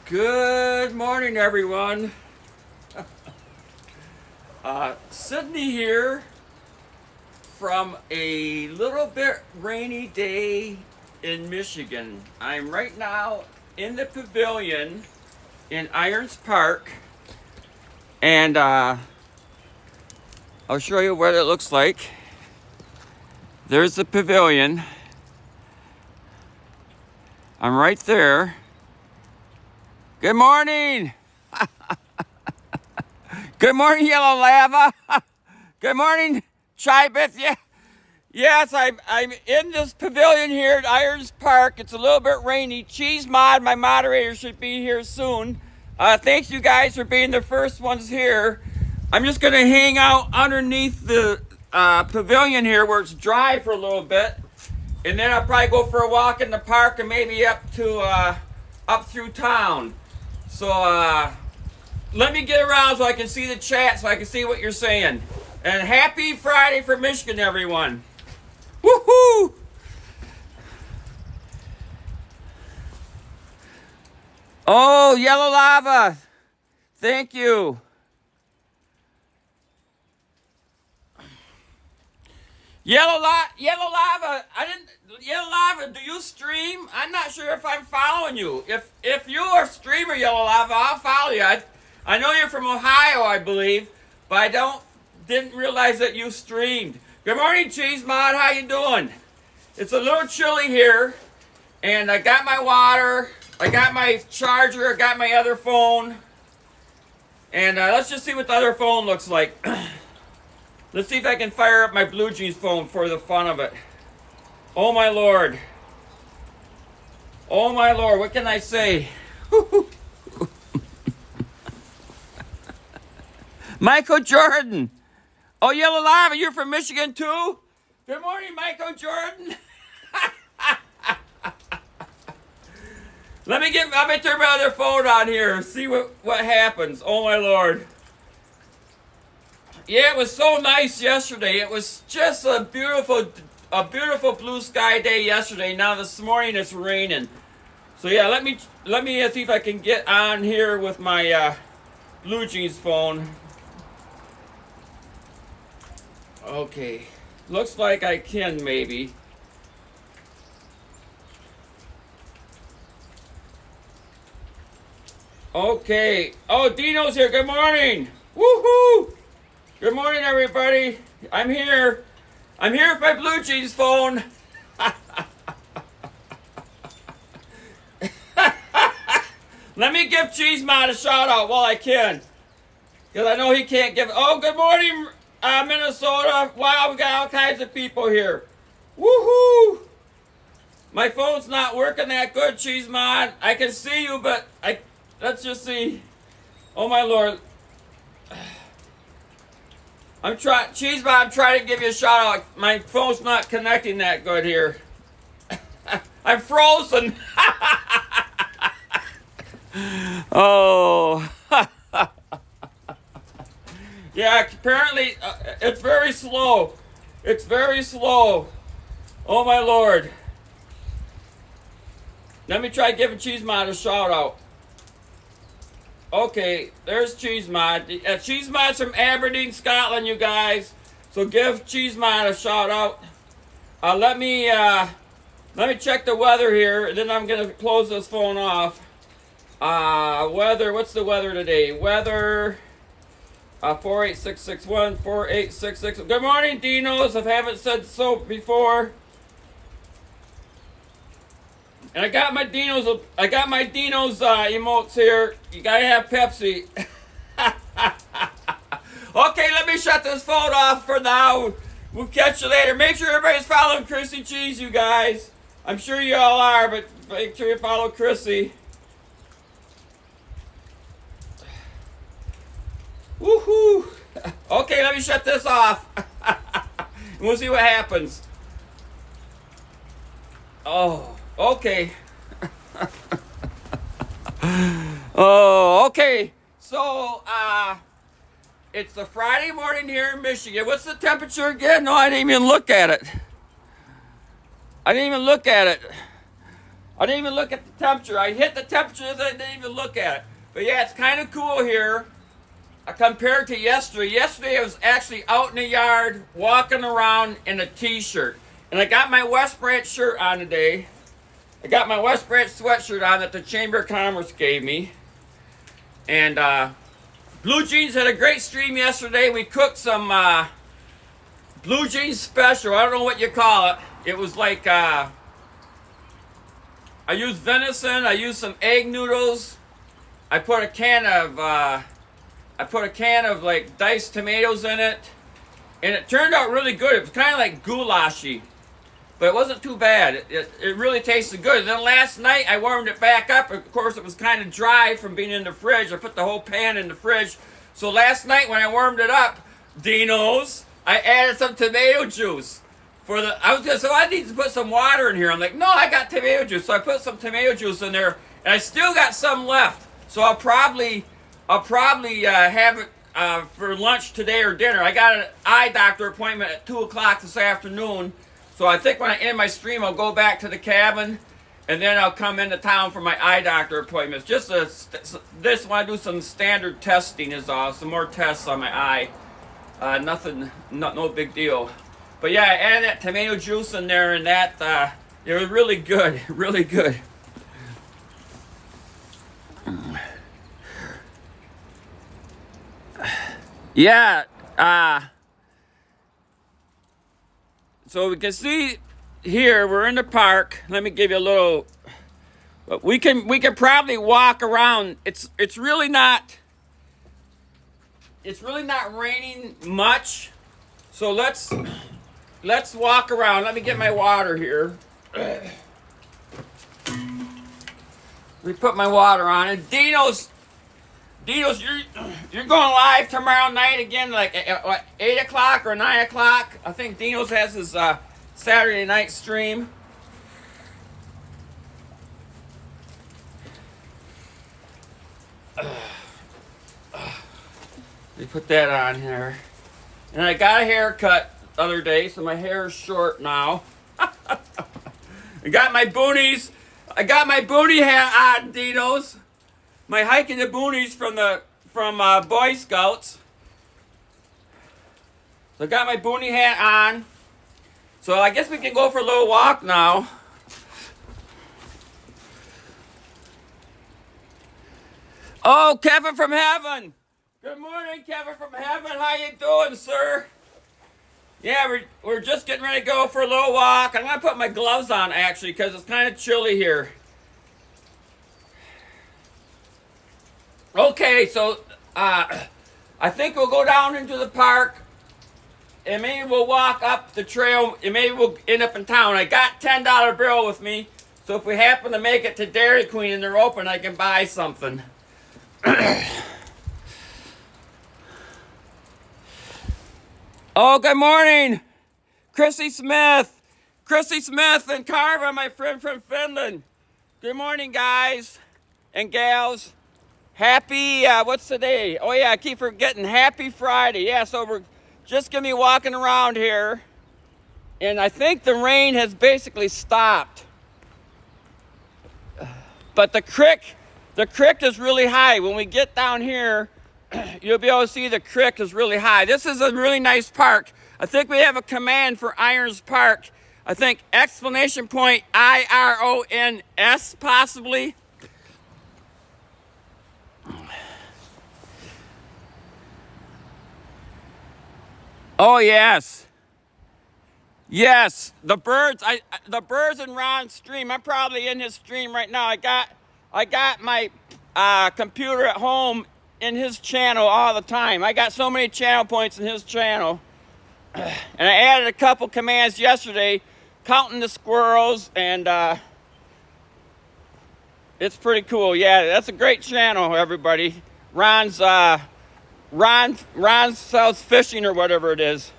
Good morning, everyone. Sydney here from a little bit rainy day in Michigan. I'm right now in the pavilion in Irons Park, and I'll show you what it looks like. There's the pavilion. I'm right there. Good morning. Good morning, Yellow Lava. Good morning, Chibith. Yes, I'm in this pavilion here at Irons Park. It's a little bit rainy. Cheese Mod, my moderator, should be here soon. Thanks you guys for being the first ones here. I'm just gonna hang out underneath the pavilion here where it's dry for a little bit, and then I'll probably go for a walk in the park and maybe up through town. So let me get around so I can see the chat, so I can see what you're saying. And happy Friday for Michigan, everyone. Woohoo! Oh, Yellow Lava. Thank you. Yellow Lava. Yellow Lava, do you stream? I'm not sure if I'm following you. If you are a streamer, Yellow Lava, I'll follow you. I know you're from Ohio, I believe, but I didn't realize that you streamed. Good morning, Cheese Mod. How you doing? It's a little chilly here, and I got my water, I got my charger, I got my other phone, and let's just see what the other phone looks like. Let's see if I can fire up my Blue Jeans phone for the fun of it. Oh my Lord. Oh my Lord, what can I say? Michael Jordan. Oh, Yellow Lava, you're from Michigan too? Good morning, Michael Jordan. Let me turn my other phone on here and see what happens. Oh my Lord. Yeah, it was so nice yesterday. It was just a beautiful blue sky day yesterday. Now this morning it's raining. So yeah, let me see if I can get on here with my Blue Jeans phone. Okay, looks like I can maybe. Okay. Oh, Dino's here. Good morning. Woohoo! Good morning, everybody. I'm here. I'm here with my Blue Jeans phone. Let me give Cheese Mod a shout out while I can, because I know he can't give. Oh, good morning, Minnesota. Wow, we got all kinds of people here. Woohoo! My phone's not working that good, Cheese Mod. I can see you, but let's just see. Oh my Lord. Cheese Mod, I'm trying to give you a shout out. My phone's not connecting that good here. I'm frozen. Oh. Yeah, apparently it's very slow. It's very slow. Oh my Lord. Let me try giving Cheese Mod a shout out. Okay, there's Cheese Mod. Cheese Mod's from Aberdeen, Scotland, you guys. So give Cheese Mod a shout out. Let me check the weather here, and then I'm gonna close this phone off. Weather. What's the weather today? Weather. 48661 4866. Good morning, Dinos. If I haven't said so before. And I got my Dino's emotes here. You gotta have Pepsi. Okay, let me shut this phone off for now. We'll catch you later. Make sure everybody's following Chrissy Cheese, you guys. I'm sure you all are, but make sure you follow Chrissy. Woohoo! Okay, let me shut this off. We'll see what happens. Oh, okay. Oh, okay. So, it's the Friday morning here in Michigan. What's the temperature again? No, I didn't even look at it. I didn't even look at the temperature. I hit the temperature and I didn't even look at it. But yeah, it's kind of cool here compared to yesterday. Yesterday I was actually out in the yard walking around in a t-shirt. And I got my West Branch shirt on today. I got my West Branch sweatshirt on that the Chamber of Commerce gave me. And Blue Jeans had a great stream yesterday. We cooked some Blue Jeans special. I don't know what you call it. It was like I used venison. I used some egg noodles. I put a can of like diced tomatoes in it, and it turned out really good. It was kind of like goulashy, but it wasn't too bad. It really tasted good. And then last night I warmed it back up. Of course, it was kind of dry from being in the fridge. I put the whole pan in the fridge. So last night when I warmed it up, Dino's, I added some tomato juice. So I need to put some water in here. I'm like, no, I got tomato juice. So I put some tomato juice in there, and I still got some left. So I'll probably have it for lunch today or dinner. I got an eye doctor appointment at 2 o'clock this afternoon. So I think when I end my stream, I'll go back to the cabin, and then I'll come into town for my eye doctor appointments. Just this, when I do some standard testing is all. Some more tests on my eye. Nothing, no big deal. But yeah, I added that tomato juice in there, and that it was really good, really good. Yeah, so we can see here we're in the park. Let me give you a little. We can probably walk around. It's really not raining much, so let's walk around. Let me get my water here. Let me put my water on. And Dino's, you're going live tomorrow night again, like at 8 o'clock or 9 o'clock. I think Dino's has his Saturday night stream. Let me put that on here. And I got a haircut the other day, so my hair is short now. I got my boonies. I got my boonie hat on, Dino's. My hiking the boonies from Boy Scouts. So I got my boonie hat on. So I guess we can go for a little walk now. Oh, Kevin from Heaven. Good morning, Kevin from Heaven. How you doing, sir? Yeah, we're just getting ready to go for a little walk. I'm going to put my gloves on, actually, because it's kind of chilly here. Okay, so I think we'll go down into the park, and maybe we'll walk up the trail, and maybe we'll end up in town. I got $10 bill with me, so if we happen to make it to Dairy Queen and they're open, I can buy something. Oh, good morning, Chrissy Smith. Chrissy Smith and Carva, my friend from Finland. Good morning, guys and gals. Happy, what's today? Oh yeah, I keep forgetting, happy Friday. Yeah, so we're just gonna be walking around here, and I think the rain has basically stopped. But the creek is really high. When we get down here, you'll be able to see the creek is really high. This is a really nice park. I think we have a command for Irons Park. I think exclamation point IRONS possibly. Oh yes, yes. The birds in Ron's stream. I'm probably in his stream right now. I got my computer at home in his channel all the time. I got so many channel points in his channel, and I added a couple commands yesterday, counting the squirrels, and it's pretty cool. Yeah, that's a great channel, everybody. Ron sells fishing or whatever it is.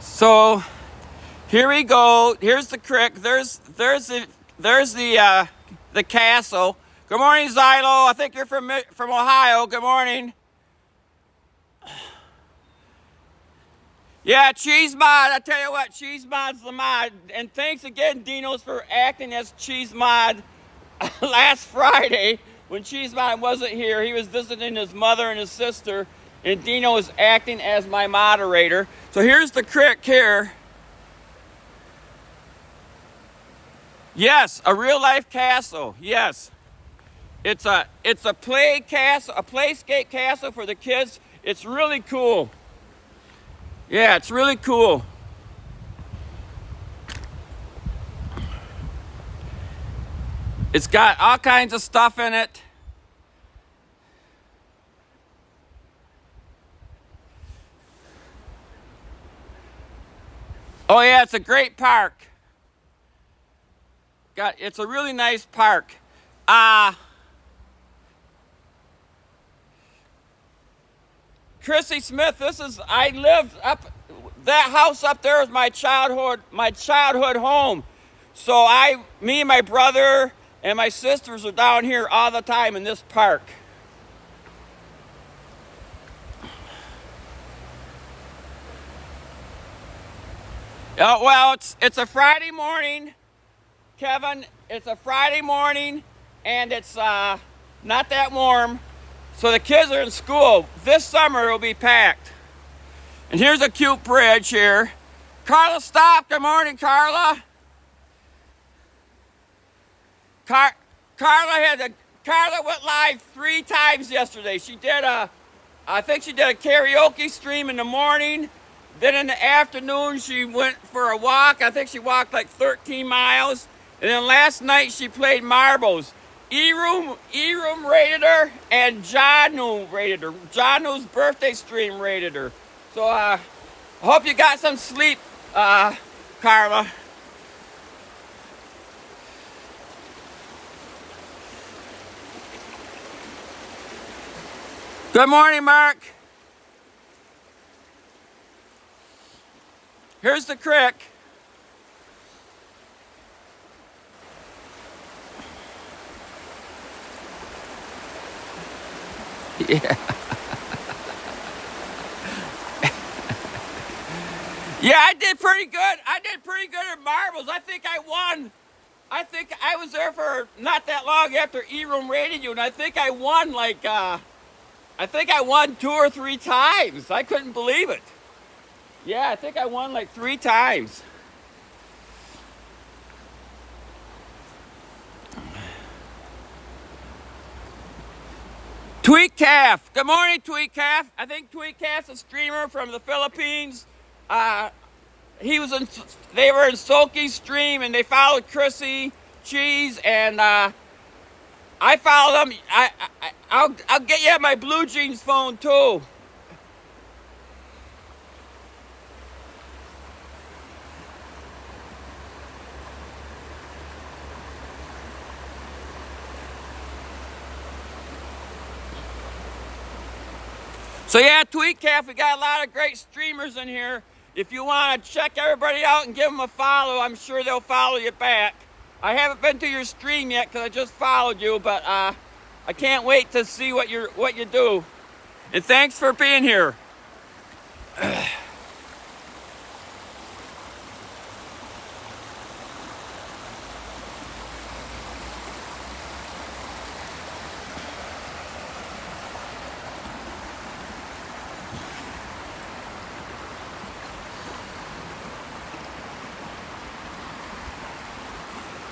So here we go. Here's the creek. There's the castle. Good morning, Xylo. I think you're from Ohio. Good morning. Yeah, Cheese Mod. I tell you what, Cheese Mod's the mod. And thanks again, Dinos, for acting as Cheese Mod last Friday when Cheese Mod wasn't here. He was visiting his mother and his sister, and Dino was acting as my moderator. So here's the crick here. Yes, a real life castle. Yes. It's a play castle, a playscape castle for the kids. It's really cool. Yeah, it's really cool. It's got all kinds of stuff in it. Oh yeah, it's a great park. It's a really nice park. Chrissy Smith, I lived up, that house up there is my childhood home. So me and my brother and my sisters are down here all the time in this park. Well, it's a Friday morning, Kevin. It's a Friday morning, and it's not that warm. So the kids are in school. This summer it'll be packed. And here's a cute bridge here. Carla, stop. Good morning, Carla. Carla went live 3 times yesterday. I think she did a karaoke stream in the morning. Then in the afternoon, she went for a walk. I think she walked like 13 miles. And then last night, she played marbles. E-Room rated her, and Janu rated her. Janu's birthday stream rated her. So I hope you got some sleep, Carla. Good morning, Mark. Here's the crick. Yeah. Yeah, I did pretty good. I did pretty good at marbles. I think I won. I think I was there for not that long after E-Room rated you, and I think I won I think I won 2 or 3 times. I couldn't believe it. Yeah, I think I won like 3 times. Tweet Calf. Good morning, Tweet Calf. I think Tweet Calf's a streamer from the Philippines. They were in Soki's stream, and they followed Chrissy Cheese, and I followed them. I'll get you my Blue Jeans phone too. So yeah, Tweet Calf, we got a lot of great streamers in here. If you want to check everybody out and give them a follow, I'm sure they'll follow you back. I haven't been to your stream yet because I just followed you, but I can't wait to see what you do. And thanks for being here.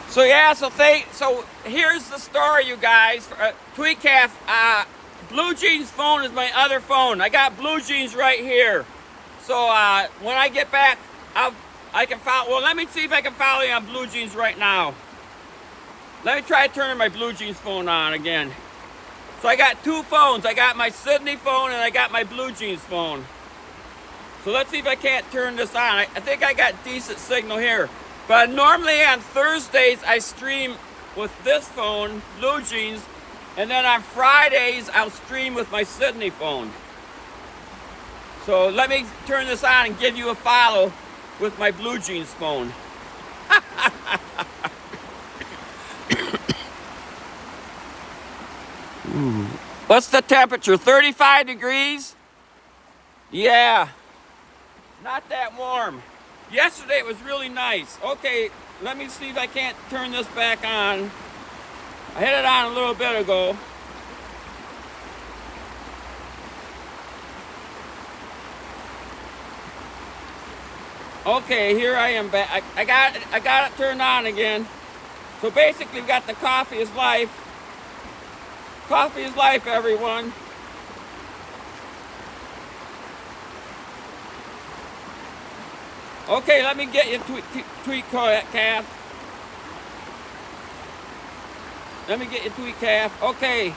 So yeah, so here's the story, you guys. Tweet Calf, Blue Jeans phone is my other phone. I got Blue Jeans right here. So when I get back, I can follow. Well, let me see if I can follow you on Blue Jeans right now. Let me try turning my Blue Jeans phone on again. So I got 2 phones. I got my Sydney phone and I got my Blue Jeans phone. So let's see if I can't turn this on. I think I got decent signal here. But normally on Thursdays, I stream with this phone, Blue Jeans, and then on Fridays, I'll stream with my Sydney phone. So let me turn this on and give you a follow with my Blue Jeans phone. What's the temperature? 35 degrees? Yeah. Not that warm. Yesterday it was really nice. Okay, let me see if I can't turn this back on. I had it on a little bit ago. Okay, here I am back. I got it turned on again. So basically we got the coffee is life. Coffee is life, everyone. Okay, let me get you tweet calf. Let me get you tweet calf. Okay.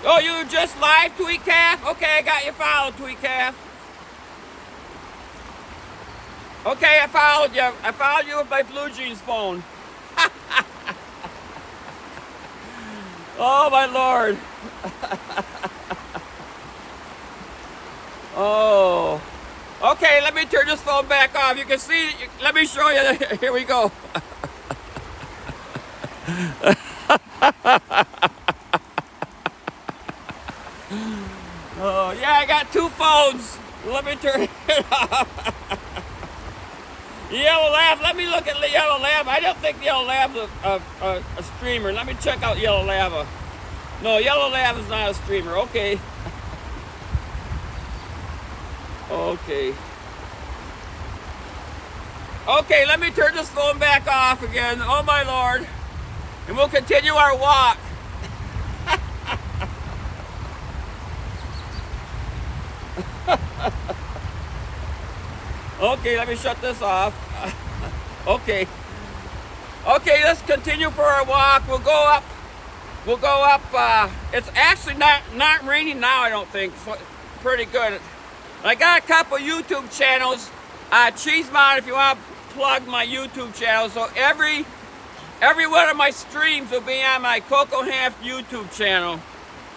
Oh, you just live tweet calf? Okay, I got you followed, tweet calf. Okay, I followed you. I followed you with my Blue Jeans phone. Oh my Lord. Oh. Okay, let me turn this phone back off. You can see, let me show you. Here we go. Oh, yeah, I got two phones. Let me turn it off. Yellow Lab, let me look at the Yellow Lab. I don't think Yellow Lab's a streamer. Let me check out Yellow Lab. No, Yellow Lab is not a streamer. Okay. Okay. Okay, let me turn this phone back off again. Oh my Lord. And we'll continue our walk. Okay, let me shut this off. Okay. Okay, let's continue for our walk. We'll go up. We'll go up. It's actually not raining now, I don't think. It's pretty good. I got a couple YouTube channels. Cheesemon, if you want to plug my YouTube channel. So every one of my streams will be on my Coco Half YouTube channel.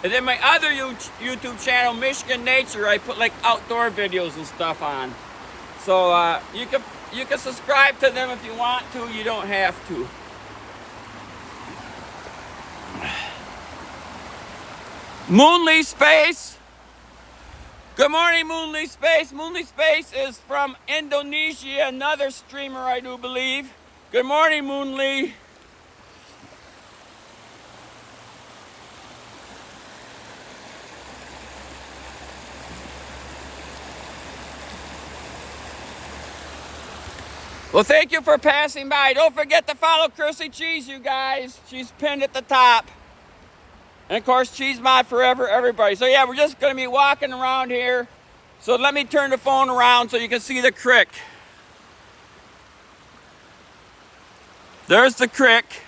And then my other YouTube channel, Michigan Nature, I put like outdoor videos and stuff on. So you can subscribe to them if you want to. You don't have to. Moonly Space. Good morning, Moonly Space. Moonly Space is from Indonesia, another streamer, I do believe. Good morning, Moonly. Well, thank you for passing by. Don't forget to follow Chrissy Cheese, you guys. She's pinned at the top. And of course, Cheesemon Forever, everybody. So yeah, we're just gonna be walking around here. So let me turn the phone around so you can see the creek. There's the creek.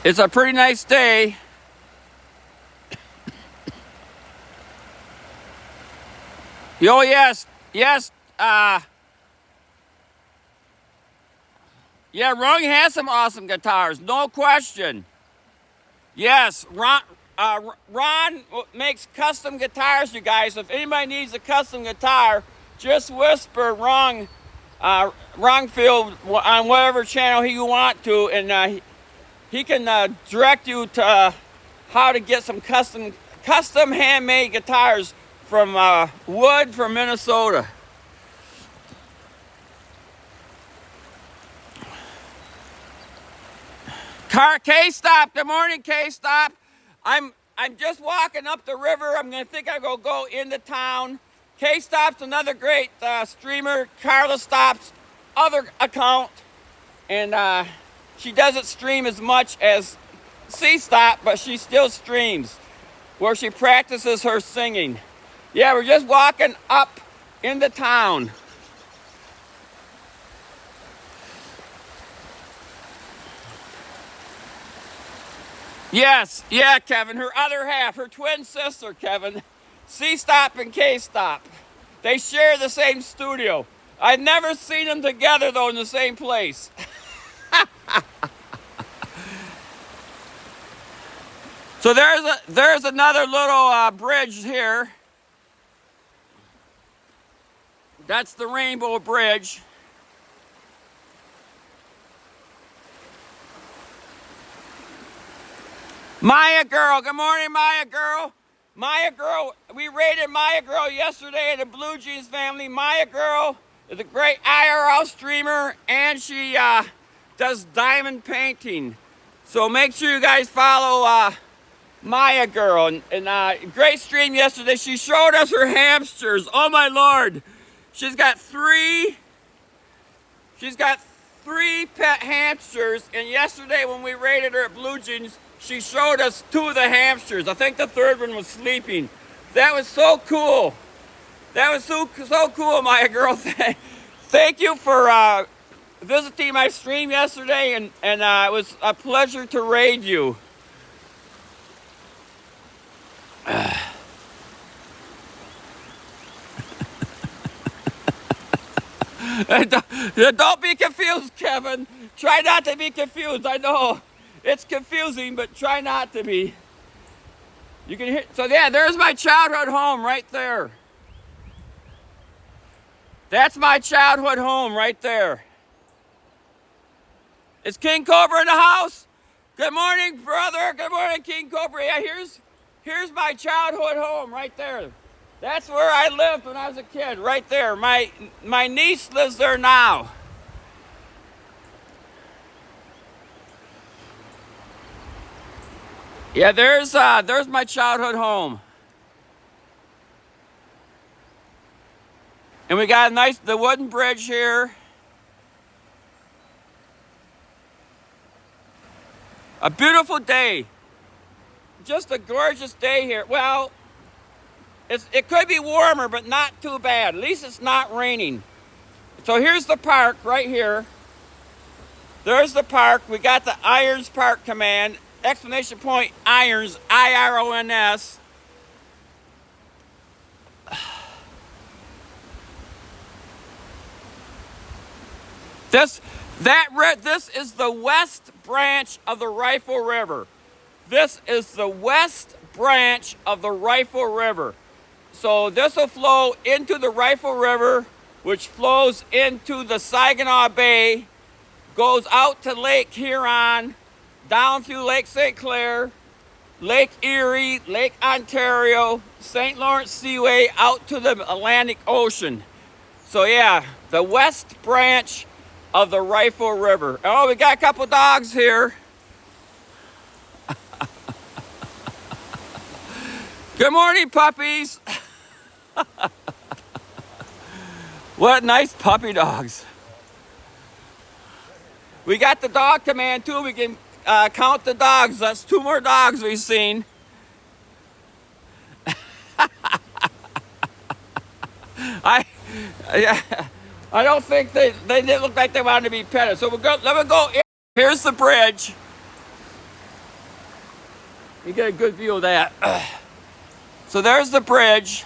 It's a pretty nice day. Oh yes, yes. Yeah, Rung has some awesome guitars, no question. Yes, Ron makes custom guitars, you guys. If anybody needs a custom guitar, just whisper Rung Field on whatever channel you want to, and he can direct you to how to get some custom handmade guitars from wood from Minnesota. K-Stop, good morning, K-Stop. I'm just walking up the river. I'm gonna go into town. K-Stop's another great streamer. Carla Stop's other account, and she doesn't stream as much as C-Stop, but she still streams, where she practices her singing. Yeah, we're just walking up into town. Yes, yeah, Kevin, her other half, her twin sister, Kevin, C-Stop and K-Stop. They share the same studio. I've never seen them together, though, in the same place. So there's another little bridge here. That's the Rainbow Bridge. Maya Girl, good morning, Maya Girl. Maya Girl, we raided Maya Girl yesterday at the Blue Jeans family. Maya Girl is a great IRL streamer, and she does diamond painting. So make sure you guys follow Maya Girl. And great stream yesterday. She showed us her hamsters. Oh my Lord. She's got three pet hamsters, and yesterday when we raided her at Blue Jeans, she showed us two of the hamsters. I think the third one was sleeping. That was so cool. That was so cool, Maya Girl. Thank you for visiting my stream yesterday, and it was a pleasure to raid you. Don't be confused, Kevin. Try not to be confused. I know it's confusing, but try not to be. You can hear. So yeah, there's my childhood home right there. That's my childhood home right there. Is King Cobra in the house? Good morning, brother. Good morning, King Cobra. Yeah, here's my childhood home right there. That's where I lived when I was a kid, right there. My niece lives there now. Yeah, there's my childhood home. And we got the wooden bridge here. A beautiful day. Just a gorgeous day here. Well, it could be warmer, but not too bad. At least it's not raining. So here's the park right here. There's the park. We got the Irons Park Command. Exclamation point Irons, IRONS. This is the west branch of the Rifle River. This is the west branch of the Rifle River. So this will flow into the Rifle River, which flows into the Saginaw Bay, goes out to Lake Huron, down through Lake St. Clair, Lake Erie, Lake Ontario, St. Lawrence Seaway, out to the Atlantic Ocean. So yeah, the west branch of the Rifle River. Oh, we got a couple dogs here. Good morning, puppies. What nice puppy dogs. We got the dog command too. We can count the dogs. That's 2 more dogs we've seen. I don't think they didn't look like they wanted to be petted. So let me go in. Here's the bridge. You get a good view of that. So there's the bridge.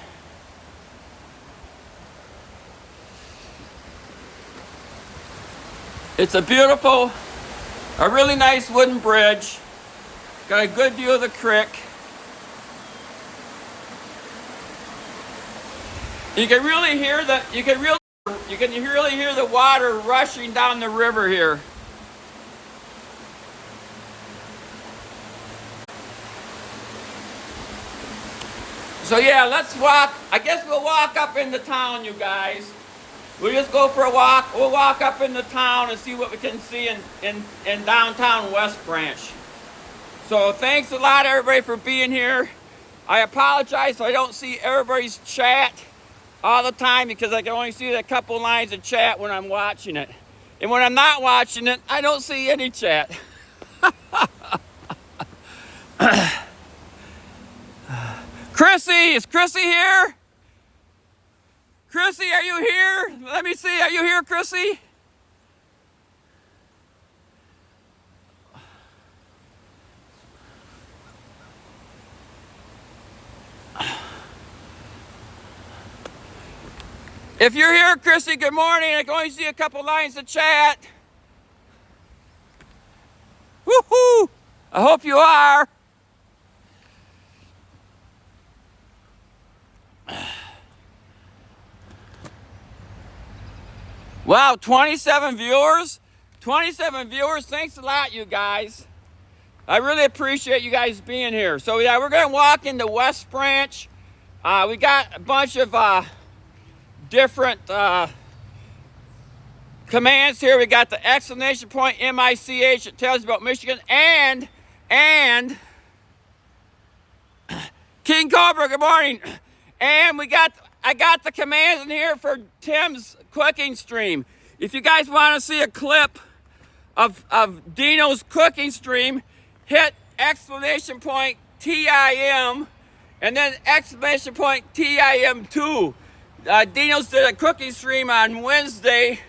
It's a really nice wooden bridge. Got a good view of the creek. You can really hear the water rushing down the river here. So yeah, let's walk. I guess we'll walk up into town, you guys. We'll just go for a walk. We'll walk up into town and see what we can see in downtown West Branch. So thanks a lot, everybody, for being here. I apologize if I don't see everybody's chat all the time because I can only see a couple lines of chat when I'm watching it. And when I'm not watching it, I don't see any chat. Chrissy, is Chrissy here? Chrissy, are you here? Let me see. Are you here, Chrissy? If you're here, Chrissy, good morning. I can only see a couple lines of chat. Woohoo! I hope you are. Wow, 27 viewers. 27 viewers. Thanks a lot, you guys. I really appreciate you guys being here. So yeah, we're gonna walk into West Branch. We got a bunch of different commands here. We got the exclamation point MICH. It tells you about Michigan and King Cobra. Good morning. And I got the commands in here for Tim's cooking stream. If you guys want to see a clip of Dino's cooking stream, hit exclamation point TIM and then exclamation point TIM2. Dino's did a cooking stream on Wednesday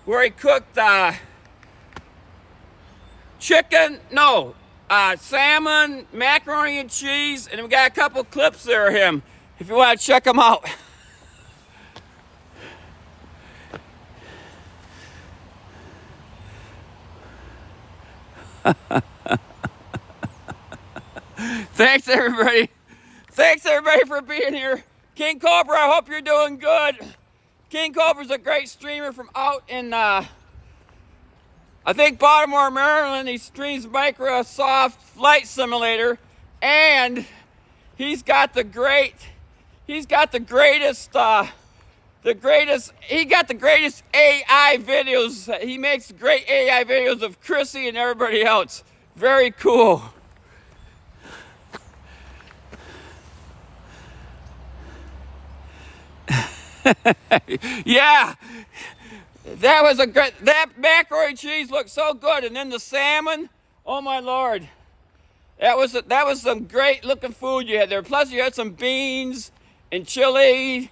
where he cooked salmon, macaroni and cheese, and we got a couple clips there of him if you want to check them out. Thanks everybody for being here. King Cobra, I hope you're doing good. King Cobra's a great streamer from out in I think Baltimore, Maryland. He streams Microsoft Flight Simulator, and he's got the greatest AI videos. He makes great AI videos of Chrissy and everybody else. Very cool. Yeah, that macaroni and cheese looked so good, and then the salmon. Oh my Lord, that was some great looking food you had there. Plus you had some beans and chili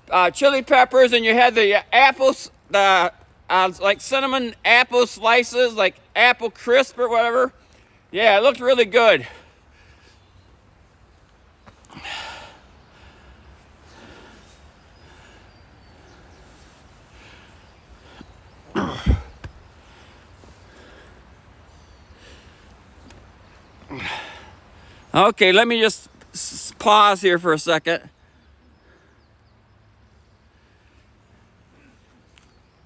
peppers, and you had the apples, like cinnamon apple slices, like apple crisp or whatever. Yeah, it looked really good. Okay, let me just pause here for a second.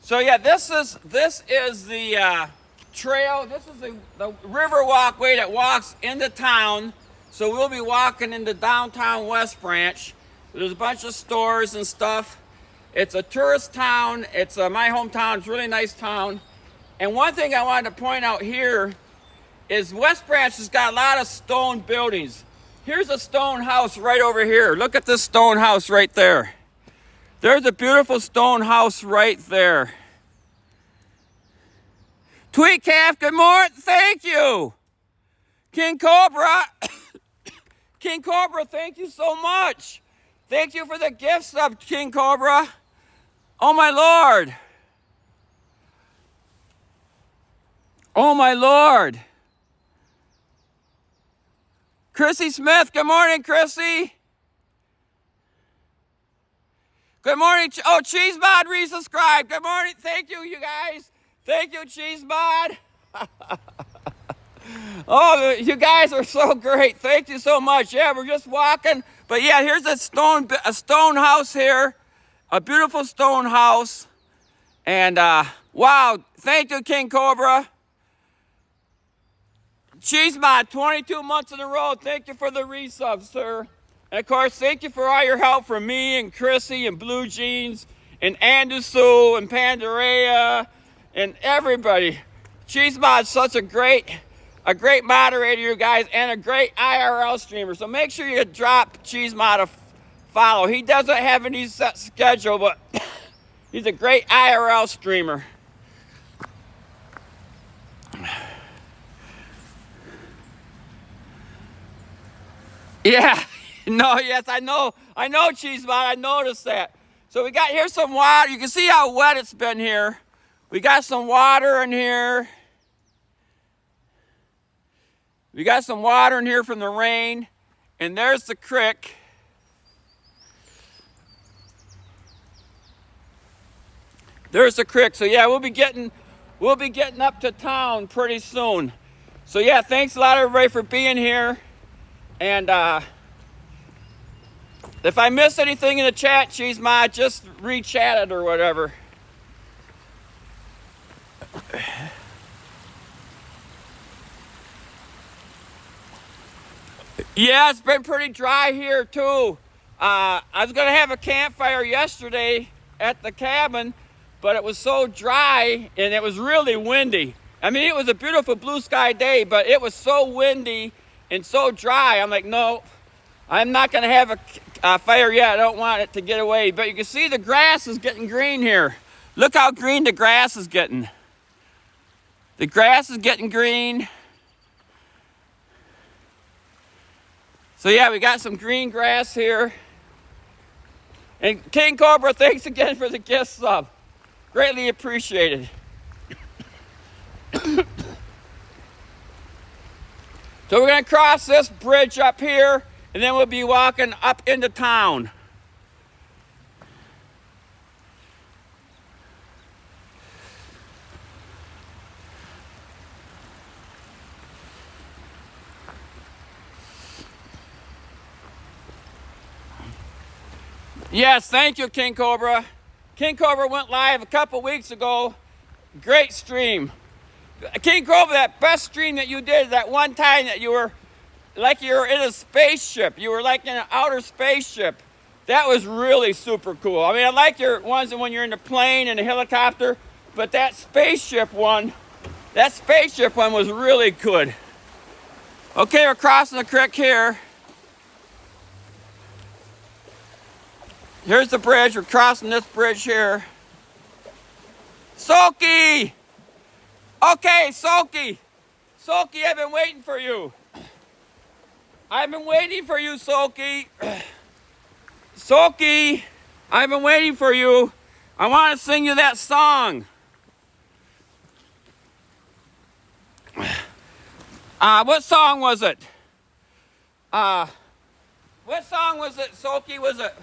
So yeah, this is the trail. This is the river walkway that walks into town. So we'll be walking into downtown West Branch. There's a bunch of stores and stuff. It's a tourist town. It's my hometown. It's a really nice town. And one thing I wanted to point out here is West Branch has got a lot of stone buildings. Here's a stone house right over here. Look at this stone house right there. There's a beautiful stone house right there. Tweet Calf, good morning. Thank you. King Cobra. King Cobra, thank you so much. Thank you for the gift sub, King Cobra. Oh my Lord. Oh my Lord. Chrissy Smith, good morning, Chrissy. Good morning. Oh, Cheese Mod resubscribed. Good morning. Thank you, you guys. Thank you, Cheese Mod. Oh, you guys are so great. Thank you so much. Yeah, we're just walking. But yeah, here's a stone house here. A beautiful stone house. And wow, thank you, King Cobra. Cheese Mod, 22 months in a row. Thank you for the resub, sir. And of course, thank you for all your help from me and Chrissy and Blue Jeans and Andusu and Pandaria and everybody. Cheese Mod's such a great moderator, you guys, and a great IRL streamer. So make sure you drop Cheese Mod a follow. He doesn't have any set schedule, but he's a great IRL streamer. Yeah, no, yes, I know, Cheese Mod, I noticed that. So we got, here's some water. You can see how wet it's been here. We got some water in here. We got some water in here from the rain. And there's the creek. There's the creek. So yeah, we'll be getting up to town pretty soon. So yeah, thanks a lot everybody for being here. And if I missed anything in the chat, Cheese Mod, just re-chat it or whatever. Yeah, it's been pretty dry here too. I was gonna have a campfire yesterday at the cabin, but it was so dry and it was really windy. I mean, it was a beautiful blue sky day, but it was so windy and so dry. I'm like, no, I'm not gonna have a fire yet. I don't want it to get away. But you can see the grass is getting green here. Look how green the grass is getting. The grass is getting green. So yeah, we got some green grass here. And King Cobra, thanks again for the gift sub. Greatly appreciated. So we're gonna cross this bridge up here, and then we'll be walking up into town. Yes, thank you, King Cobra. King Cobra went live a couple weeks ago. Great stream. King Cobra, that best stream that you did, that one time that you were like you were in a spaceship. You were like in an outer spaceship. That was really super cool. I mean, I like your ones when you're in the plane and the helicopter, but that spaceship one was really good. Okay, we're crossing the creek here. Here's the bridge. We're crossing this bridge here. Soki! Okay, Soki. Soki, I've been waiting for you. I've been waiting for you, Soki. Soki, I've been waiting for you. I want to sing you that song. What song was it? What song was it, Soki? Was it?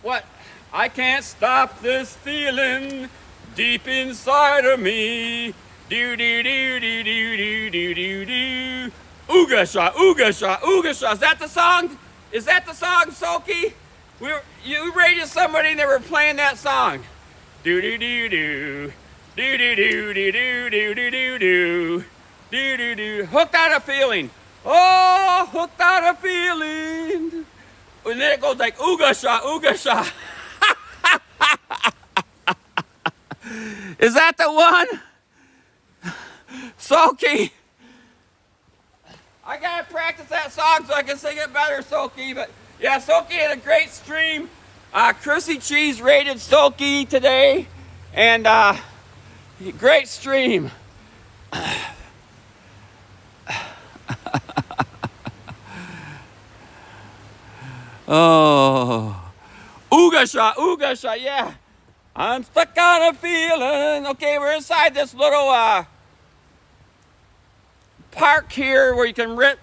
What? I can't stop this feeling deep inside of me. Do do do do do do do do do. Ooga sha, ooga sha, ooga sha. Is that the song? Is that the song, Soki? You rated somebody and they were playing that song. Do do do do. Do do do do do do do do do. Do do do. Hooked on a feeling. Oh, hooked on a feeling. And then it goes like ooga sha, ooga sha. Is that the one? Soki. I gotta practice that song so I can sing it better, Soki. But yeah, Soki had a great stream. Chrissy Cheese rated Soki today. And great stream. Oh. Ooga sha, yeah. I'm stuck on a feeling. Okay, we're inside this little park here where you can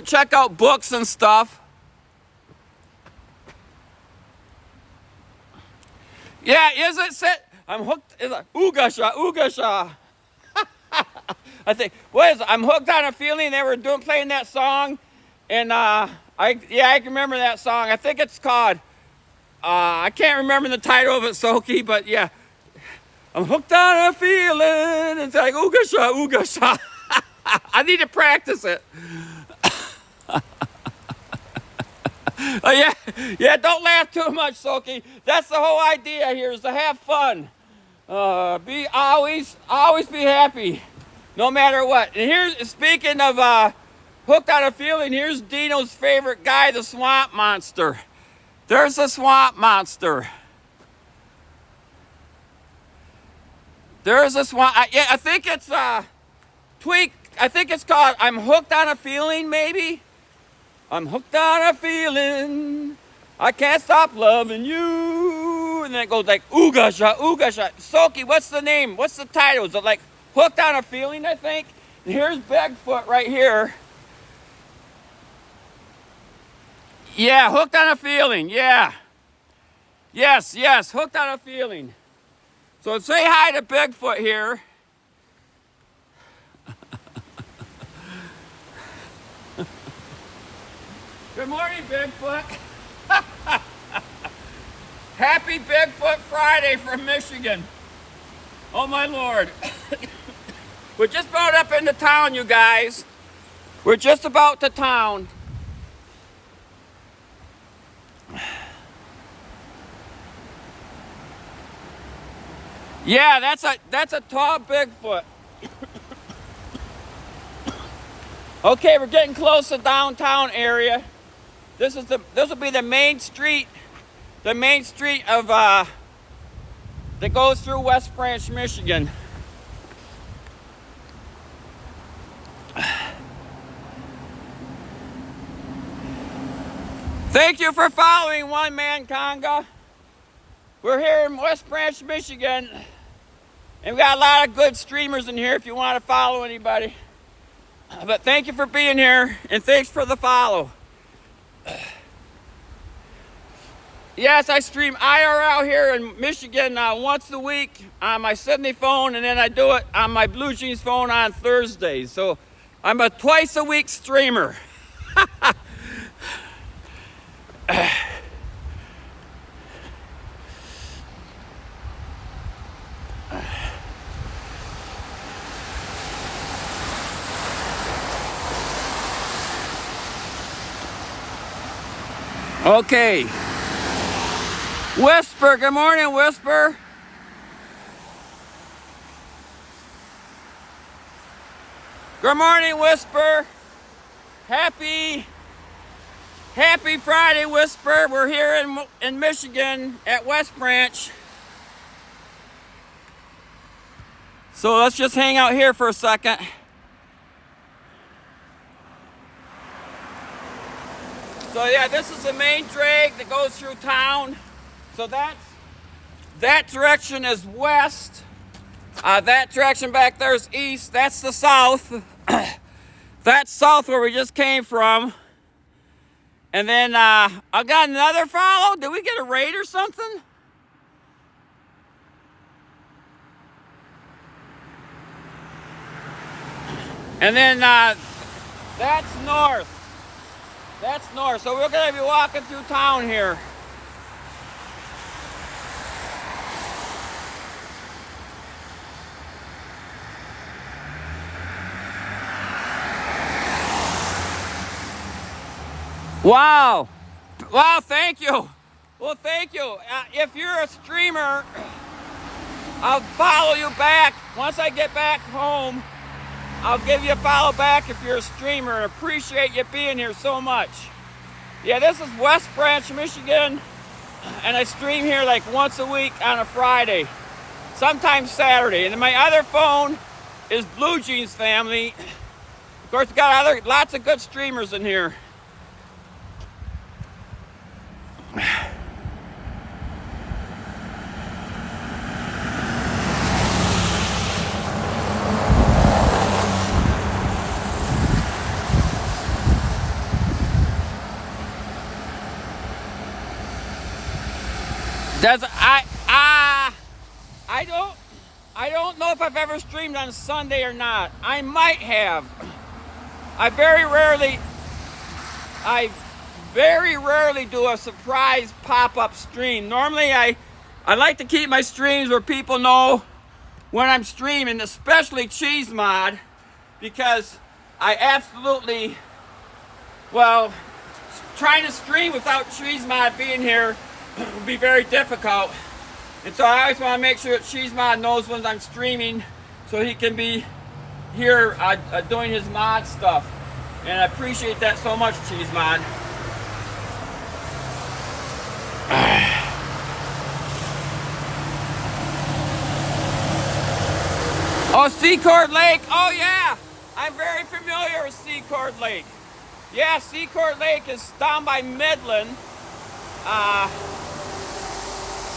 check out books and stuff. Yeah, is it set? I'm hooked. Is it ooga sha, ooga sha. I think what is it? I'm hooked on a feeling. They were playing that song, and I can remember that song. I think it's called. I can't remember the title of it, Soki, but yeah, I'm hooked on a feeling. It's like ooga sha, ooga sha. I need to practice it. Oh yeah. Don't laugh too much, Soki. That's the whole idea here, is to have fun. Be always be happy, no matter what. And here's, speaking of hooked on a feeling, here's Dino's favorite guy, the swamp monster. There's the swamp monster. There's a swamp. I think it's Tweak. I think it's called I'm Hooked on a Feeling, maybe. I'm hooked on a feeling. I can't stop loving you. And then it goes like ooga sha, ooga sha. Soki, what's the name? What's the title? Is it like Hooked on a Feeling, I think? And here's Bigfoot right here. Yeah, Hooked on a Feeling, yeah. Yes, Hooked on a Feeling. So say hi to Bigfoot here. Good morning, Bigfoot. Happy Bigfoot Friday from Michigan. Oh my Lord. We just rode up into town, you guys. We're just about to town. Yeah, that's a tall Bigfoot. Okay, we're getting close to downtown area. This will be the main street of that goes through West Branch, Michigan. Thank you for following One Man Conga. We're here in West Branch, Michigan, and we got a lot of good streamers in here if you want to follow anybody. But thank you for being here, and thanks for the follow. Yes, I stream IRL here in Michigan once a week on my Sydney phone, and then I do it on my Blue Jeans phone on Thursdays. So I'm a twice a week streamer. Okay. Whisper, good morning, Whisper. Good morning, Whisper. Happy Friday, Whisper. We're here in Michigan at West Branch. So let's just hang out here for a second. So yeah, this is the main drag that goes through town. So that direction is west. That direction back there is east. That's the south. That's south where we just came from. And then I got another follow. Did we get a raid or something? And then that's north. That's north. So we're going to be walking through town here. Wow. Wow, thank you. Well, thank you. If you're a streamer, I'll follow you back. Once I get back home, I'll give you a follow back if you're a streamer, and appreciate you being here so much. Yeah, this is West Branch, Michigan, and I stream here like once a week on a Friday, sometimes Saturday. And then my other phone is Blue Jeans Family. Of course, we got lots of good streamers in here. I don't know if I've ever streamed on Sunday or not. I might have. I very rarely do a surprise pop-up stream. Normally I like to keep my streams where people know when I'm streaming, especially Cheese Mod, because I absolutely, well, trying to stream without Cheese Mod being here would be very difficult. And so I always want to make sure that Cheese Mod knows when I'm streaming so he can be here doing his mod stuff. And I appreciate that so much, Cheese Mod. Oh, Secord Lake. Oh, yeah. I'm very familiar with Secord Lake. Yeah, Secord Lake is down by Midland.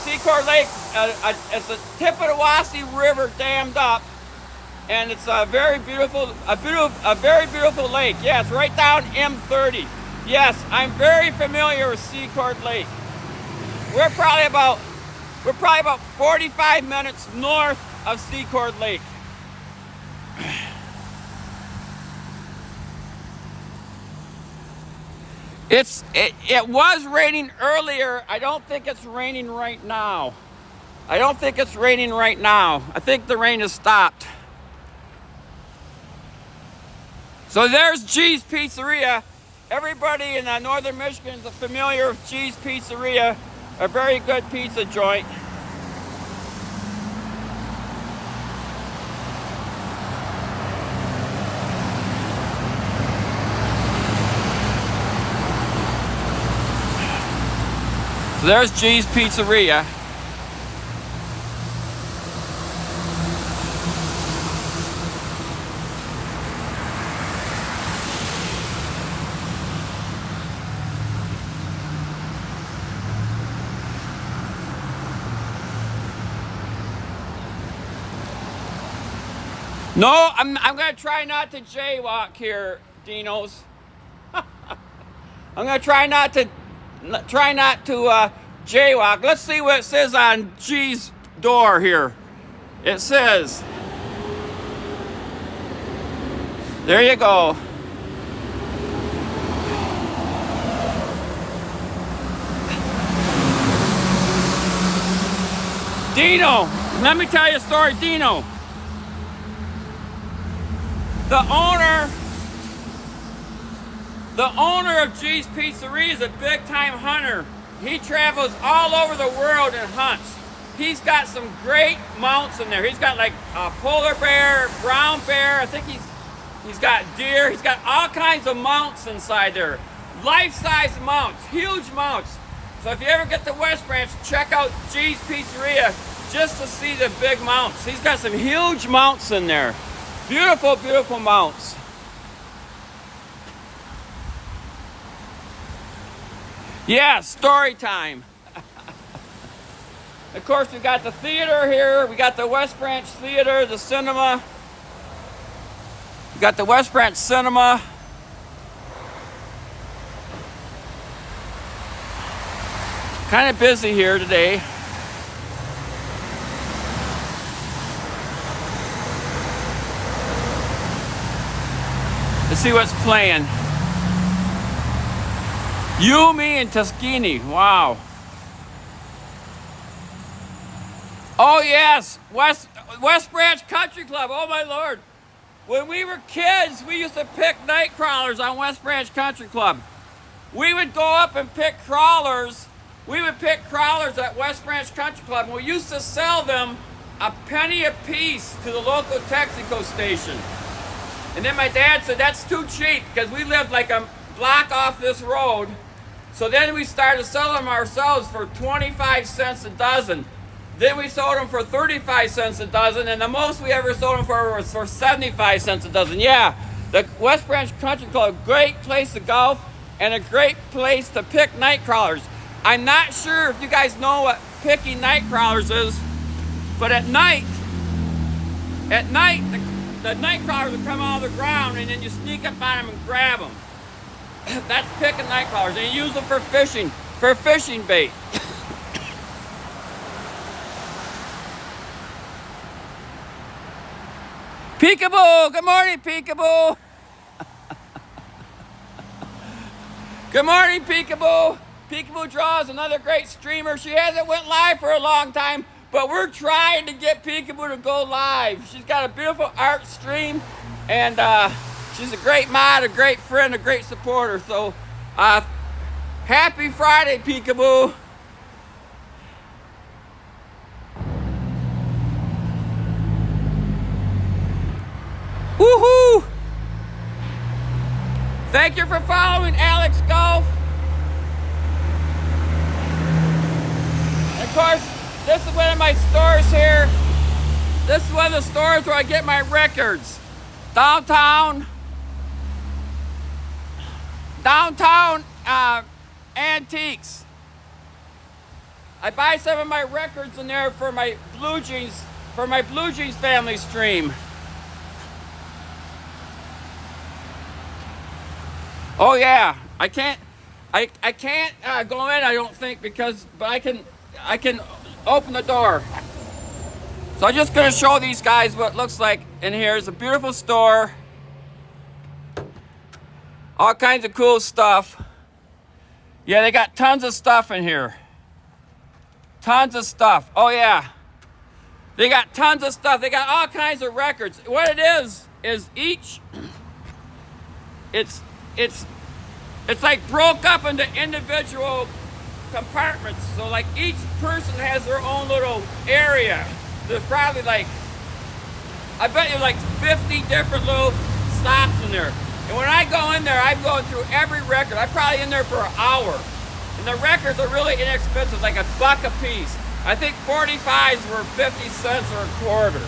Secord Lake is the Tippecanoe River dammed up, and it's a very beautiful lake. Yeah, it's right down M30. Yes, I'm very familiar with Secord Lake. We're probably about 45 minutes north of Secord Lake. It was raining earlier. I don't think it's raining right now. I think the rain has stopped. So there's G's Pizzeria. Everybody in northern Michigan is familiar with G's Pizzeria, a very good pizza joint. So there's G's Pizzeria. No, I'm gonna try not to jaywalk here, Dinos. I'm gonna try not to jaywalk. Let's see what it says on G's door here. It says, there you go. Dino, let me tell you a story, Dino. The owner of G's Pizzeria is a big-time hunter. He travels all over the world and hunts. He's got some great mounts in there. He's got like a polar bear, brown bear. I think he's got deer. He's got all kinds of mounts inside there. Life-size mounts, huge mounts. So if you ever get to West Branch, check out G's Pizzeria just to see the big mounts. He's got some huge mounts in there. Beautiful, beautiful mounts. Yeah, story time. Of course, we got the theater here. We got the West Branch Theater, the cinema. We got the West Branch Cinema. Kind of busy here today. Let's see what's playing. You, Me, and Tuskegee. Wow. Oh yes, West Branch Country Club. Oh my Lord. When we were kids, we used to pick night crawlers on West Branch Country Club. We would go up and pick crawlers. We would pick crawlers at West Branch Country Club, and we used to sell them a penny a piece to the local Texaco station. And then my dad said, that's too cheap, because we lived like a block off this road. So then we started selling them ourselves for 25 cents a dozen. Then we sold them for 35 cents a dozen, and the most we ever sold them for was for 75 cents a dozen. Yeah, the West Branch Country Club, great place to golf and a great place to pick night crawlers. I'm not sure if you guys know what picking night crawlers is, but at night, the night crawlers will come out of the ground, and then you sneak up on them and grab them. That's picking night crawlers, and you use them for fishing bait. Peekaboo! Good morning, Peekaboo! Good morning, Peekaboo! Peekaboo Draws, another great streamer. She hasn't went live for a long time, but we're trying to get Peekaboo to go live. She's got a beautiful art stream, and she's a great mod, a great friend, a great supporter. So, happy Friday, Peekaboo! Woohoo! Thank you for following Alex Golf. And of course, this is one of my stores here. This is one of the stores where I get my records. Downtown Antiques. I buy some of my records in there for my Blue Jeans family stream. Oh yeah, I can't go in, I don't think, but I can open the door. So I'm just gonna show these guys what it looks like in here. It's a beautiful store. All kinds of cool stuff. Yeah, they got tons of stuff in here. Tons of stuff. Oh yeah. They got tons of stuff. They got all kinds of records. What it is each it's it's it's like broke up into individual compartments. So like each person has their own little area. There's probably like, I bet you like 50 different little stops in there. And when I go in there, I'm going through every record. I'm probably in there for an hour. And the records are really inexpensive, like $1 a piece. I think 45s were 50 cents or a quarter.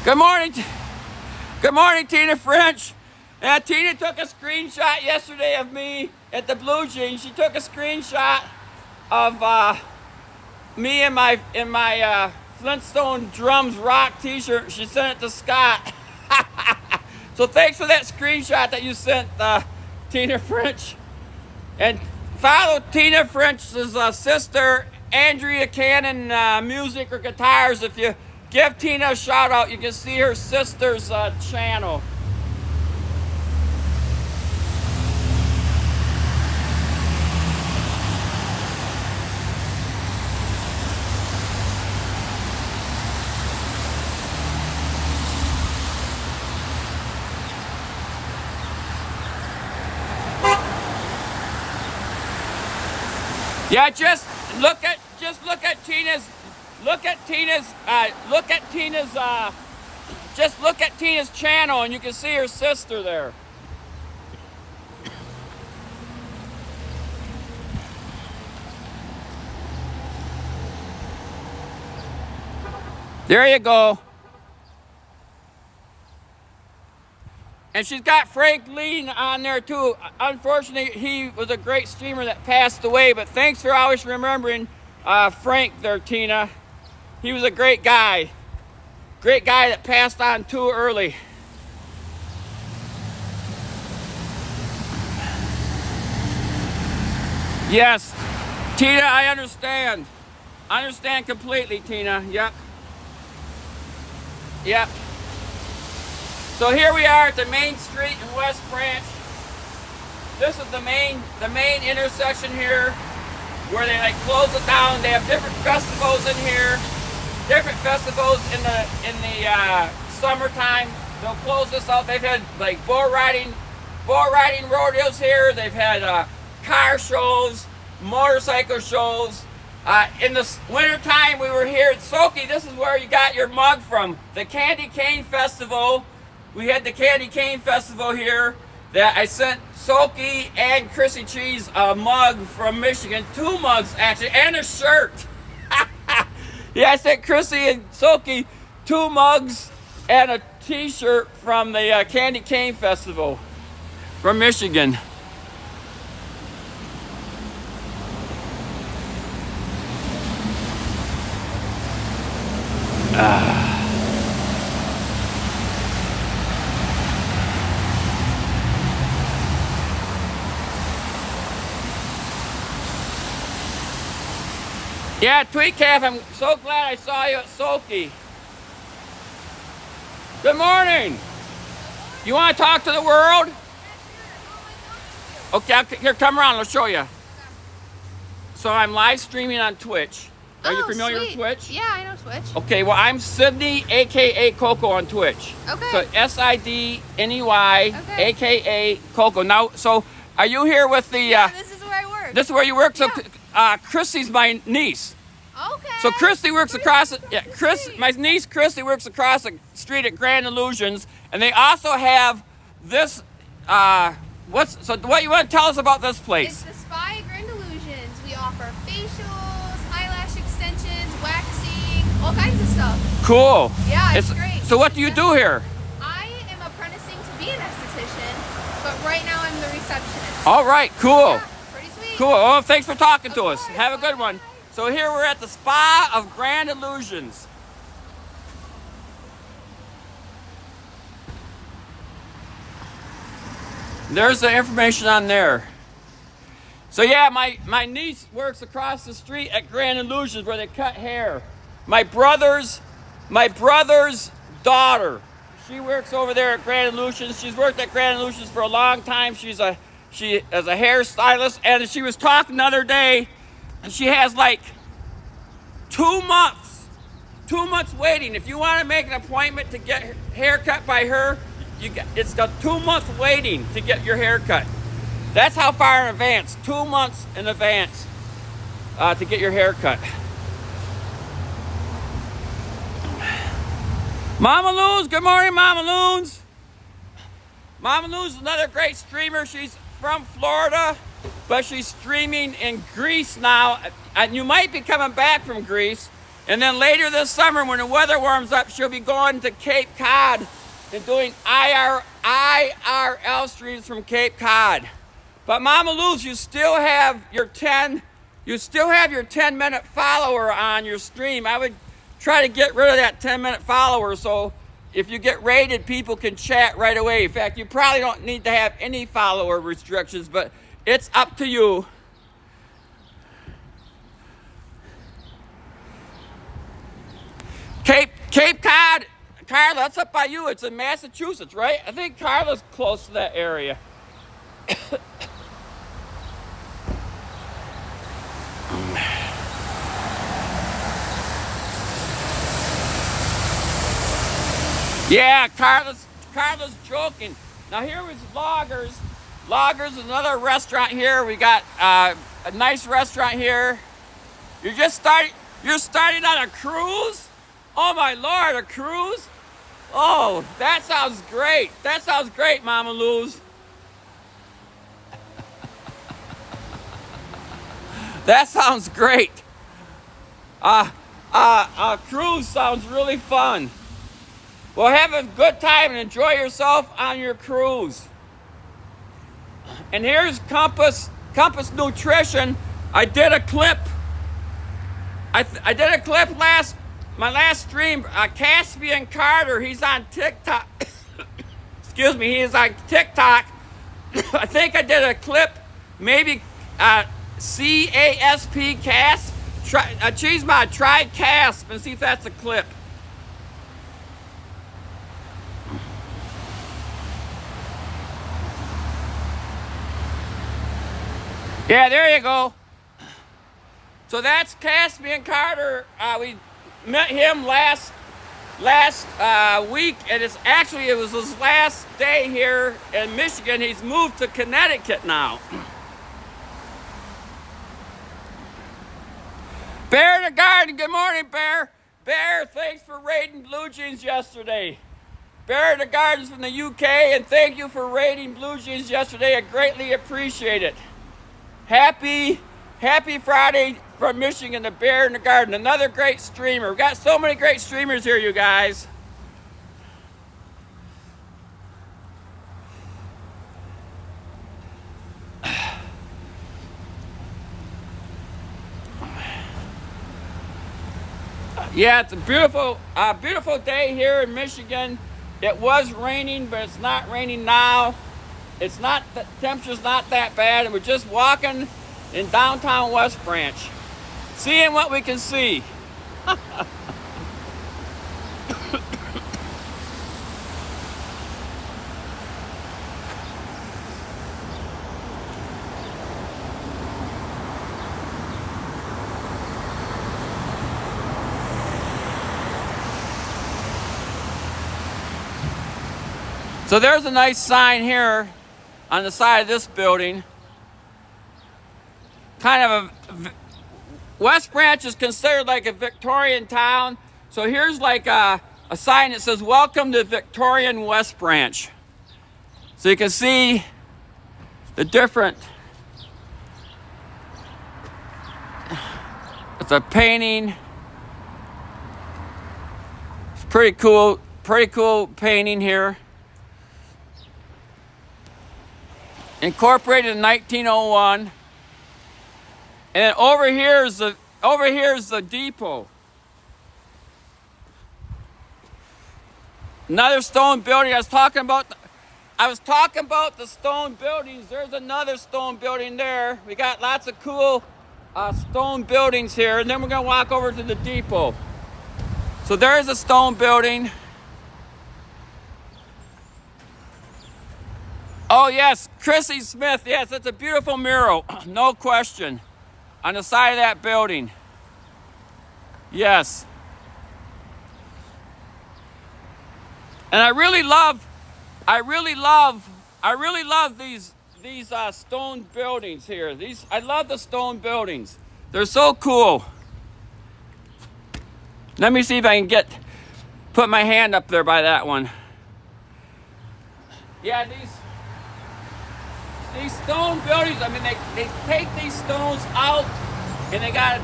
Good morning. Good morning, Tina French. Tina took a screenshot yesterday of me at the Blue Jeans. She took a screenshot of me in my Flintstone Drums Rock t-shirt. She sent it to Scott. So thanks for that screenshot that you sent, Tina French. And follow Tina French's sister, Andrea Cannon Music or Guitars. If you give Tina a shout out, you can see her sister's channel. Yeah, just look at Tina's channel and you can see her sister there. There you go. And she's got Frank Lean on there too. Unfortunately, he was a great streamer that passed away, but thanks for always remembering Frank there, Tina. He was a great guy. Great guy that passed on too early. Yes, Tina, I understand. I understand completely, Tina. Yep. Yep. So here we are at the main street in West Branch. This is the main intersection here where they like close it down. They have different festivals in here. Different festivals in the summertime. They'll close this out. They've had like bull riding rodeos here. They've had car shows, motorcycle shows. In the wintertime, we were here at Soki. This is where you got your mug from. The Candy Cane Festival. We had the Candy Cane Festival here that I sent Soki and Chrissy Cheese a mug from Michigan. 2 mugs, actually, and a shirt. Yeah, I sent Chrissy and Soki 2 mugs and a t-shirt from the Candy Cane Festival from Michigan. Yeah, Tweetcalf, I'm so glad I saw you at Soki. Good morning. You want to talk to the world? Okay, here, come around, I'll show you. So I'm live streaming on Twitch. Are you familiar with Twitch? Yeah, I know Twitch. Okay, well, I'm Sydney, a.k.a. Coco on Twitch. Okay. So SIDNEY, a.k.a. Coco. Now, so are you here with the... Yeah, this is where I work. This is where you work? Yeah. So Chrissy's my niece. Okay. So Christy works across it. Yeah, my niece Christy works across the street at Grand Illusions, and they also have this. What you want to tell us about this place? It's the Spa at Grand Illusions. We offer facials, eyelash extensions, waxing, all kinds of stuff. Cool. Yeah, it's great. So what do you do here? I am apprenticing to be an esthetician, but right now I'm the receptionist. All right. Cool. Yeah, pretty sweet. Cool. Oh, thanks for talking to us. Of course. Have a good one. So here we're at the Spa of Grand Illusions. There's the information on there. So yeah, my niece works across the street at Grand Illusions where they cut hair. My brother's daughter, she works over there at Grand Illusions. She's worked at Grand Illusions for a long time. She is a hairstylist, and she was talking the other day, and she has like 2 months 2 months waiting. If you want to make an appointment to get haircut by her, it's got 2 months waiting to get your haircut. That's how far in advance. 2 months in advance to get your haircut. Mama Loons, good morning, Mama Loons. Mama Loons is another great streamer. She's from Florida, but she's streaming in Greece now. And you might be coming back from Greece. And then later this summer, when the weather warms up, she'll be going to Cape Cod and doing IRL streams from Cape Cod. But Mama Luz, you still have your 10-minute follower on your stream. I would try to get rid of that 10-minute follower, so if you get raided, people can chat right away. In fact, you probably don't need to have any follower restrictions, but it's up to you. Cape Cod, Carla, that's up by you. It's in Massachusetts, right? I think Carla's close to that area. Yeah, Carla's joking. Now here is Loggers. Loggers is another restaurant here. We got a nice restaurant here. You're starting on a cruise? Oh my Lord, a cruise? Oh, that sounds great. That sounds great, Mama Luz. That sounds great. A cruise sounds really fun. Well, have a good time and enjoy yourself on your cruise. And here's Compass Nutrition. I did a clip. I did a clip my last stream. Caspian Carter, he's on TikTok. Excuse me, he is on TikTok. I think I did a clip, maybe CASP, CASP. Cheese Mod, try CASP and see if that's a clip. Yeah, there you go. So that's Caspian Carter. We met him last week, and it was his last day here in Michigan. He's moved to Connecticut now. Bear in the Garden, good morning, Bear. Bear, thanks for raiding Blue Jeans yesterday. Bear in the Garden's from the UK, and thank you for raiding Blue Jeans yesterday. I greatly appreciate it. Happy Friday from Michigan to Bear in the Garden. Another great streamer. We've got so many great streamers here, you guys. Yeah, it's a beautiful day here in Michigan. It was raining, but it's not raining now. The temperature's not that bad, and we're just walking in downtown West Branch, seeing what we can see. So there's a nice sign here on the side of this building. West Branch is considered like a Victorian town. So here's like a sign that says, "Welcome to Victorian West Branch." So you can see the different, it's a painting. It's pretty cool painting here. Incorporated in 1901. And over here is the depot. Another stone building. I was talking about the stone buildings. There's another stone building there. We got lots of cool stone buildings here, and then we're gonna walk over to the depot. So there's a stone building. Oh yes, Chrissy Smith. Yes, it's a beautiful mural, no question, on the side of that building. Yes. And I really love these stone buildings here. I love the stone buildings. They're so cool. Let me see if I can put my hand up there by that one. Yeah, these stone buildings, I mean, they take these stones out and they gotta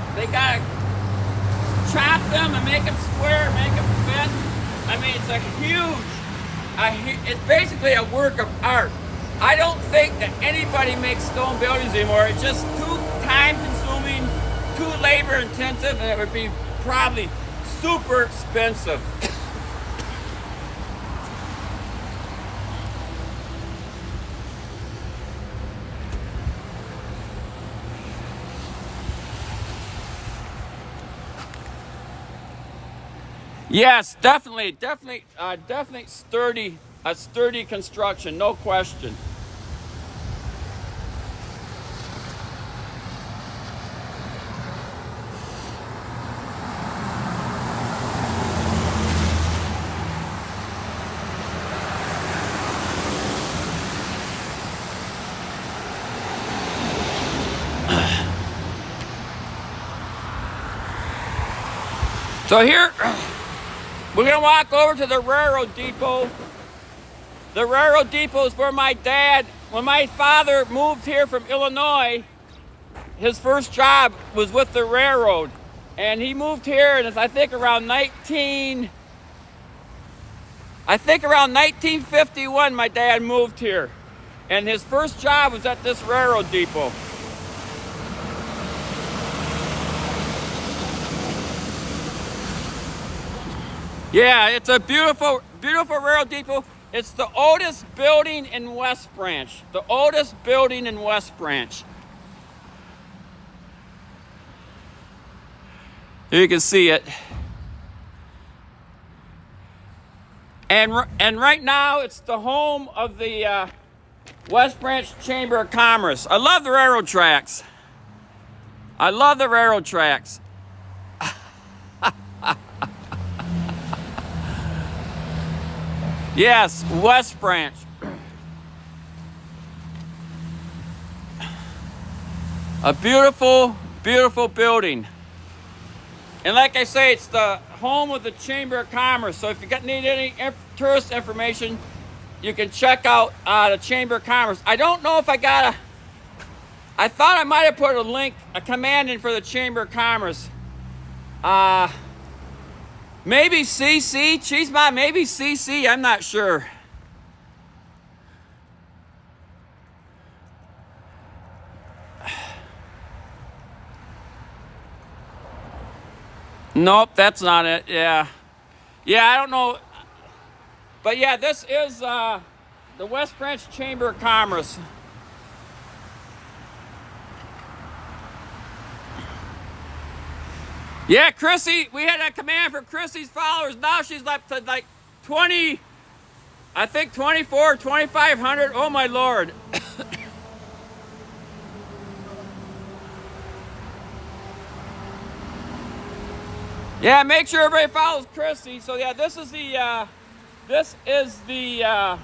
chop them and make them square, make them fit. I mean, it's a huge, it's basically a work of art. I don't think that anybody makes stone buildings anymore. It's just too time consuming, too labor intensive, and it would be probably super expensive. Yes, definitely sturdy construction, no question. So here, we're gonna walk over to the railroad depot. The railroad depot is where when my father moved here from Illinois, his first job was with the railroad. And he moved here, and I think around 1951, my dad moved here. And his first job was at this railroad depot. Yeah, it's a beautiful railroad depot. It's the oldest building in West Branch. The oldest building in West Branch. Here you can see it. And right now, it's the home of the West Branch Chamber of Commerce. I love the railroad tracks. I love the railroad tracks. Yes, West Branch. A beautiful, beautiful building. And like I say, it's the home of the Chamber of Commerce. So if you need any tourist information, you can check out the Chamber of Commerce. I don't know if I thought I might have put a command in for the Chamber of Commerce. Maybe CC, Cheesemont, maybe CC, I'm not sure. Nope, that's not it, yeah. Yeah, I don't know. But yeah, this is the West Branch Chamber of Commerce. Yeah, Chrissy, we had a command for Chrissy's followers. Now she's up to like 20, I think 24, 2,500. Oh my Lord. Yeah, make sure everybody follows Chrissy. So yeah, this is the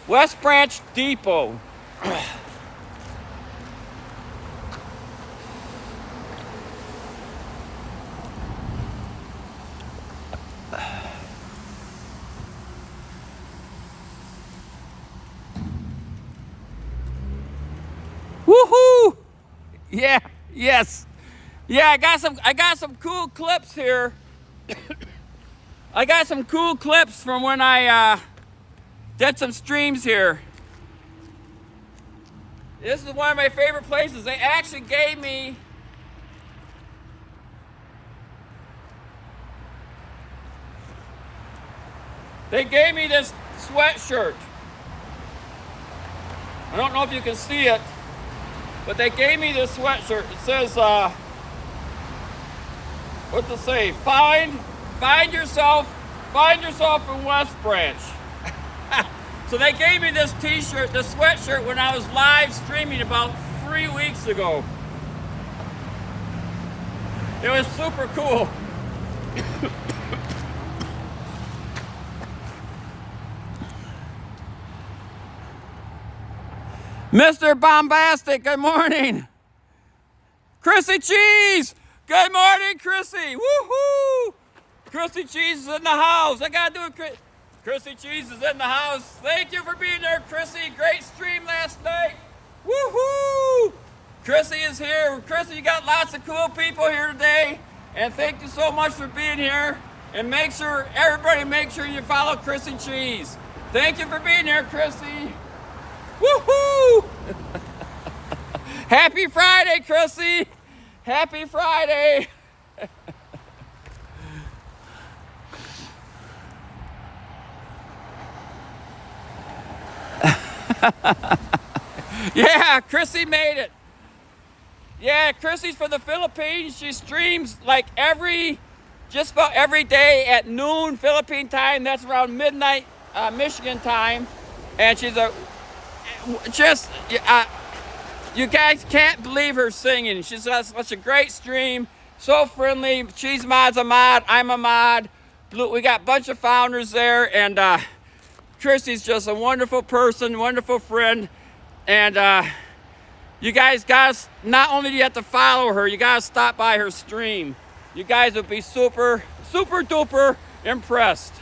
West Branch Depot. Woohoo! Yeah, yes. Yeah, I got some cool clips here. I got some cool clips from when I did some streams here. This is one of my favorite places. They actually gave me this sweatshirt. I don't know if you can see it, but they gave me this sweatshirt. It says, what's it say? Find yourself in West Branch. So they gave me this t-shirt, this sweatshirt, when I was live streaming about 3 weeks ago. It was super cool. Mr. Bombastic, good morning. Chrissy Cheese, good morning, Chrissy. Woohoo! Chrissy Cheese is in the house. I gotta do it. Chrissy Cheese is in the house. Thank you for being there, Chrissy. Great stream last night. Woohoo! Chrissy is here. Chrissy, you got lots of cool people here today. And thank you so much for being here. And make sure, everybody make sure you follow Chrissy Cheese. Thank you for being here, Chrissy. Woohoo! Happy Friday, Chrissy. Happy Friday. Yeah, Chrissy made it. Yeah, Chrissy's from the Philippines. She streams like just about every day at noon Philippine time. That's around midnight Michigan time. And she's you guys can't believe her singing. She's got such a great stream, so friendly. Cheese Mod's a mod, I'm a mod. We got a bunch of founders there, and Chrissy's just a wonderful person, wonderful friend. And you guys not only do you have to follow her, you gotta stop by her stream. You guys will be super, super duper impressed.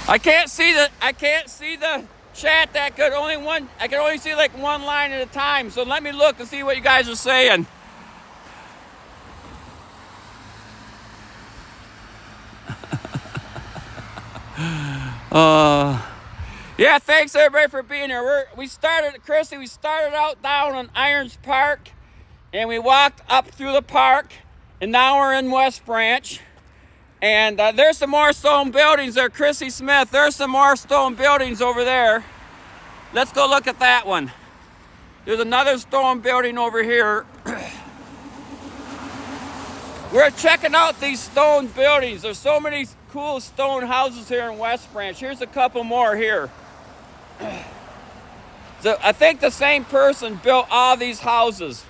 I can't see the chat that good. I can only see like one line at a time. So let me look and see what you guys are saying. Yeah, thanks everybody for being here. Chrissy, we started out down on Irons Park, and we walked up through the park, and now we're in West Branch. And there's some more stone buildings there, Chrissy Smith. There's some more stone buildings over there. Let's go look at that one. There's another stone building over here. We're checking out these stone buildings. There's so many cool stone houses here in West Branch. Here's a couple more here. So I think the same person built all these houses.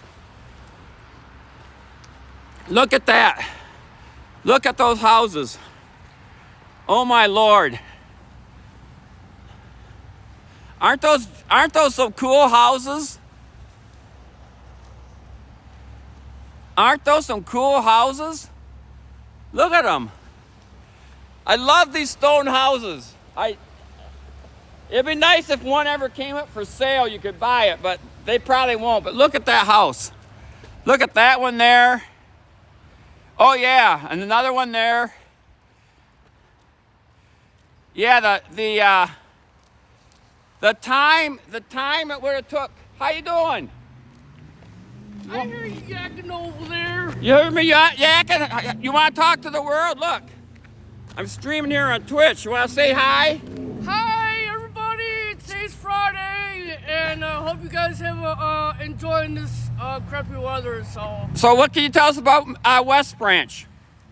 Look at that. Look at those houses. Oh my Lord. Aren't those some cool houses? Aren't those some cool houses? Look at them. I love these stone houses. It'd be nice if one ever came up for sale, you could buy it, but they probably won't. But look at that house. Look at that one there. Oh yeah, and another one there. Yeah, the time it would have took. How you doing? I hear you yakking over there. You heard me yakking? You want to talk to the world? Look, I'm streaming here on Twitch. You want to say hi? Hi, everybody. Today's Friday, and I hope you guys have enjoying this crappy weather. So what can you tell us about West Branch?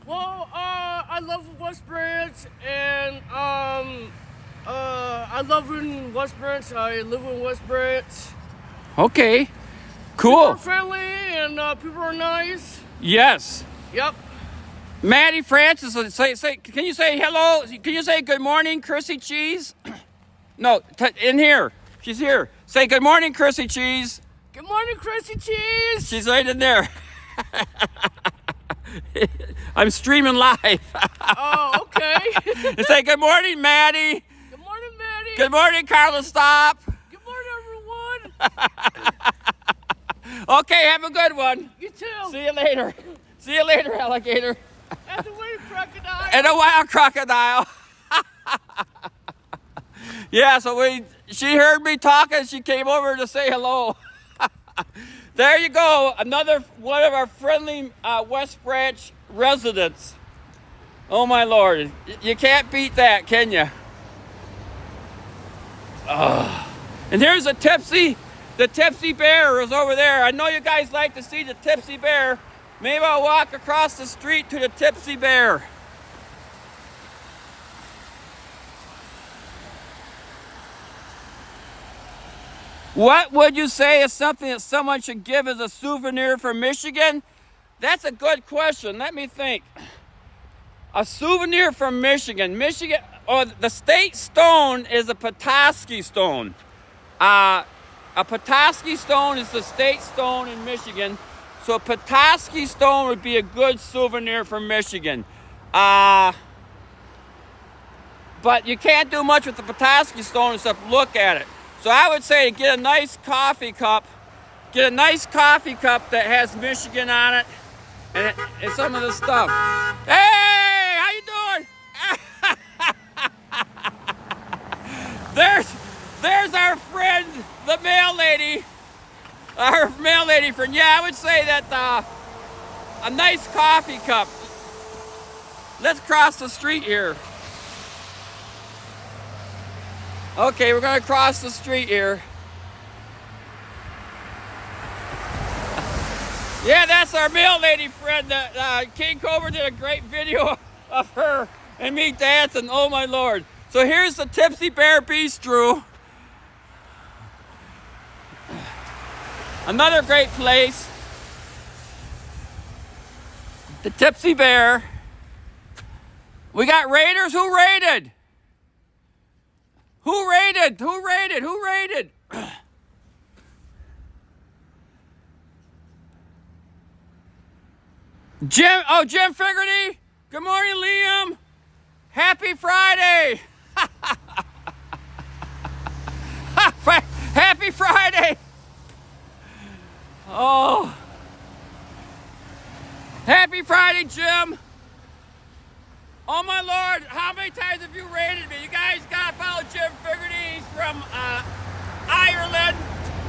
Well, I love West Branch, and I love in West Branch. I live in West Branch. Okay, People cool. are friendly, and people are nice. Yes. Yep. Maddie Francis, can you say hello? Can you say good morning, Chrissy Cheese? No, in here. She's here. Say good morning, Chrissy Cheese. Good morning, Chrissy Cheese. She's right in there. I'm streaming live. Oh, okay. And say good morning, Maddie. Good morning, Maddie. Good morning, Carla Stop. Good morning, everyone. Okay, have a good one. You too. See you later. See you later, alligator. And the wild crocodile. And a wild crocodile. Yeah, so she heard me talking. She came over to say hello. There you go. Another one of our friendly West Branch residents. Oh my Lord. You can't beat that, can you? And here's the Tipsy Bear is over there. I know you guys like to see the Tipsy Bear. Maybe I'll walk across the street to the Tipsy Bear. What would you say is something that someone should give as a souvenir from Michigan? That's a good question. Let me think. A souvenir from Michigan. Michigan, the state stone is a Petoskey stone. A Petoskey stone is the state stone in Michigan. So Petoskey stone would be a good souvenir from Michigan. But you can't do much with the Petoskey stone except look at it. So I would say get a nice coffee cup. Get a nice coffee cup that has Michigan on it and some of the stuff. Hey, how you doing? There's our friend, the mail lady. Our mail lady friend. Yeah, I would say that a nice coffee cup. Let's cross the street here. Okay, we're gonna cross the street here. Yeah, that's our mail lady friend. King Cobra did a great video of her and me dancing. Oh my Lord. So here's the Tipsy Bear Bistro. Another great place. The Tipsy Bear. We got Raiders. Who raided? Who raided? Who raided? Who raided? Jim Figerty. Good morning, Liam. Happy Friday. Happy Friday. Oh. Happy Friday, Jim. Oh my Lord, how many times have you raided me? You guys gotta follow Jim Figerty. He's from Ireland.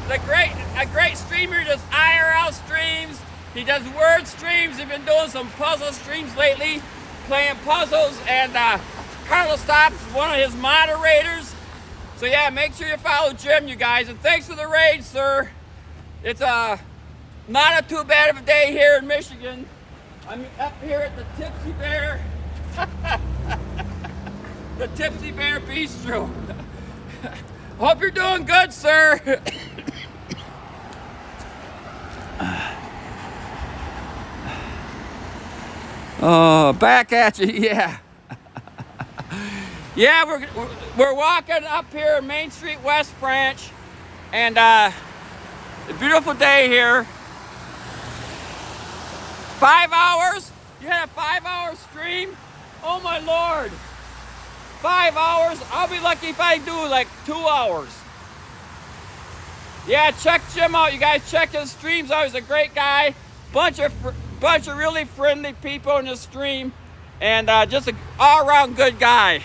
A great streamer. He does IRL streams. He does word streams. He's been doing some puzzle streams lately, playing puzzles. And Carlos Stops is one of his moderators. So yeah, make sure you follow Jim, you guys. And thanks for the raid, sir. It's not a too bad of a day here in Michigan. I'm up here at the Tipsy Bear. The Tipsy Bear Bistro. Hope you're doing good, sir. Oh, back at you, yeah. Yeah, we're walking up here Main Street West Branch, and a beautiful day here. 5 hours? You had a 5-hour stream? Oh my Lord. 5 hours? I'll be lucky if I do like 2 hours. Yeah, check Jim out. You guys check his streams out. He's a great guy. Bunch of really friendly people in the stream. And just an all-around good guy.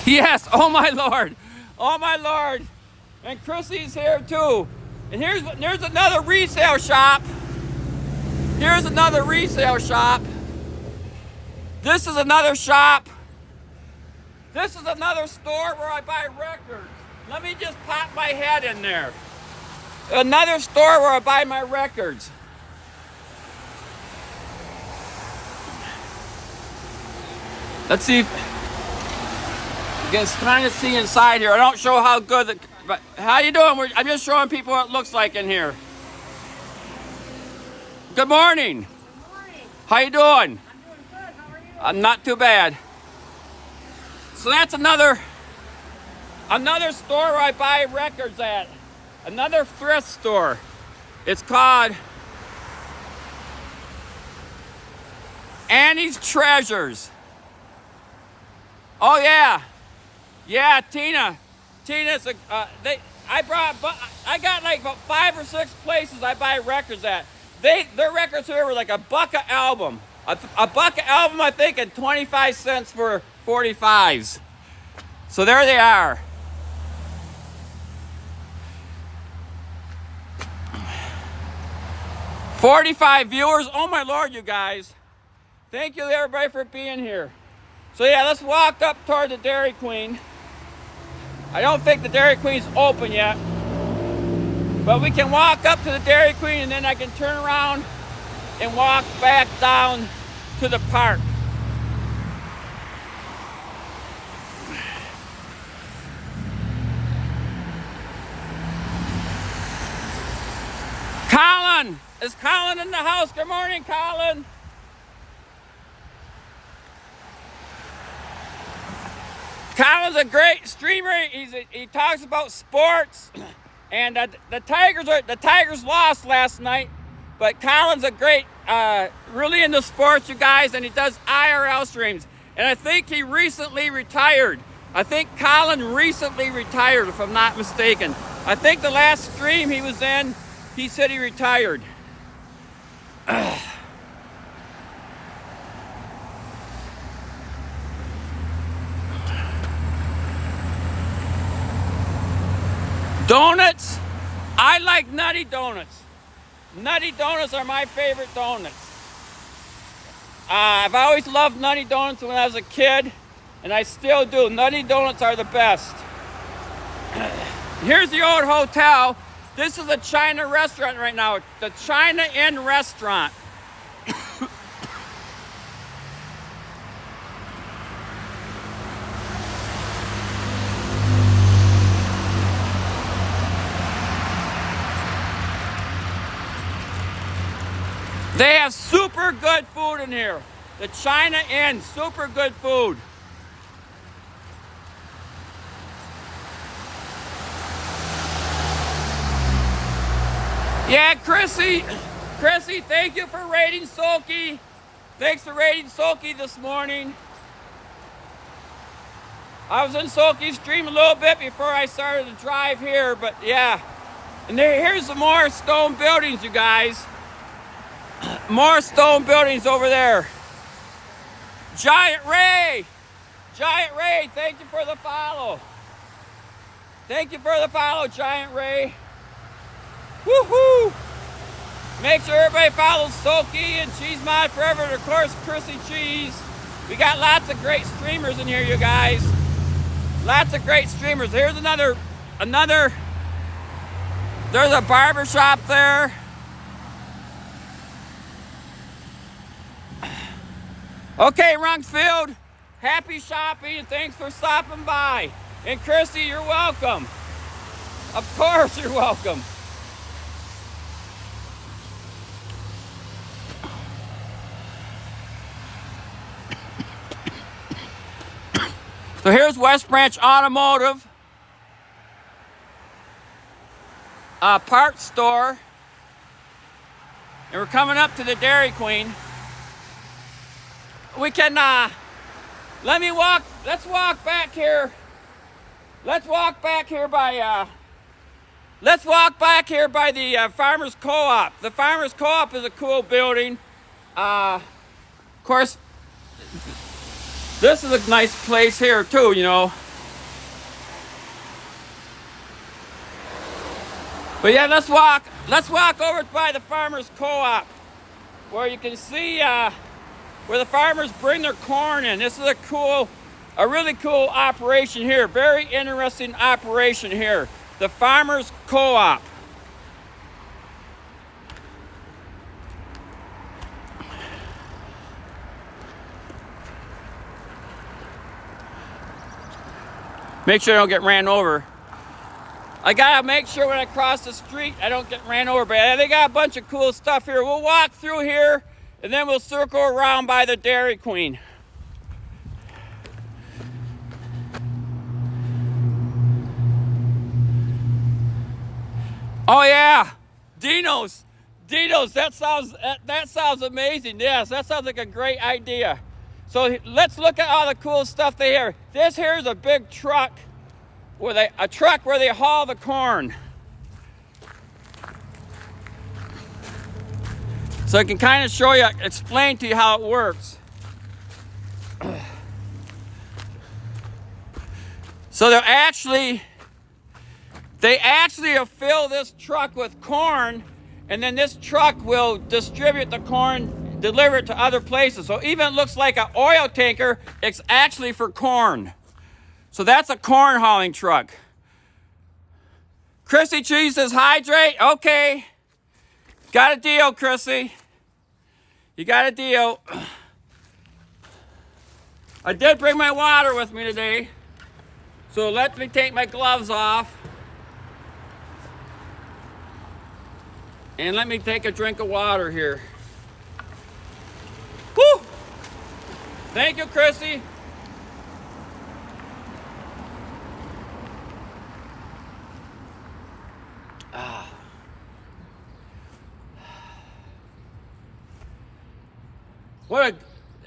Yes, oh my Lord. Oh my Lord. And Chrissy's here too. And there's another resale shop. Here's another resale shop. This is another shop. This is another store where I buy records. Let me just pop my head in there. Another store where I buy my records. Let's see if you can kind of see inside here. I don't show how good but how you doing? I'm just showing people what it looks like in here. Good morning. Good morning. How you doing? I'm doing good. How are you? I'm not too bad. So that's another store where I buy records at. Another thrift store. It's called Annie's Treasures. Oh yeah. Yeah, Tina. Tina's I got like about 5 or 6 places I buy records at. Their records here were like $1 an album. $1 an album, I think, and 25 cents for 45s. So there they are. $45 viewers. Oh my Lord, you guys. Thank you everybody for being here. So yeah, let's walk up toward the Dairy Queen. I don't think the Dairy Queen's open yet. But we can walk up to the Dairy Queen and then I can turn around and walk back down to the park. Colin! Is Colin in the house? Good morning, Colin. Colin's a great streamer. He talks about sports, and the Tigers lost last night. But Colin's a great, really into sports, you guys, and he does IRL streams. And I think he recently retired. I think Colin recently retired, if I'm not mistaken. I think the last stream he was in, he said he retired. Donuts? I like Nutty Donuts. Nutty Donuts are my favorite donuts. I've always loved Nutty Donuts when I was a kid, and I still do. Nutty Donuts are the best. Here's the old hotel. This is a China restaurant right now. The China Inn restaurant. They have super good food in here. The China Inn, super good food. Yeah, Chrissy, thank you for raiding Sulky. Thanks for raiding Sulky this morning. I was in Sulky's stream a little bit before I started to drive here, but yeah. And here's some more stone buildings, you guys. More stone buildings over there. Giant Ray, thank you for the follow. Thank you for the follow, Giant Ray. Woohoo! Make sure everybody follows Sulky and Cheese Mod Forever, and of course Chrissy Cheese. We got lots of great streamers in here, you guys. Lots of great streamers. Here's another. There's a barber shop there. Okay, Runkfield, happy shopping and thanks for stopping by. And Christy, you're welcome. Of course you're welcome. So here's West Branch Automotive, parts store. And we're coming up to the Dairy Queen. We can, let's walk back here. Let's walk back here by the Farmers Co-op. The Farmers Co-op is a cool building. Of course, this is a nice place here too, you know. But yeah, let's walk over by the Farmers Co-op, where you can see where the farmers bring their corn in. This is a really cool operation here. Very interesting operation here. The Farmers Co-op. Make sure I don't get ran over. I gotta make sure when I cross the street I don't get ran over. But they got a bunch of cool stuff here. We'll walk through here and then we'll circle around by the Dairy Queen. Oh yeah, Dino's. That sounds amazing. Yes, that sounds like a great idea. So let's look at all the cool stuff they have. This here is a big truck where they haul the corn. So I can kind of show you, explain to you how it works. So they actually fill this truck with corn, and then this truck will distribute the corn, deliver it to other places. So even it looks like an oil tanker, it's actually for corn. So that's a corn hauling truck. Chrissy Cheese says hydrate. Okay. Got a deal, Chrissy. You got a deal. I did bring my water with me today. So let me take my gloves off. And let me take a drink of water here. Woo! Thank you, Chrissy.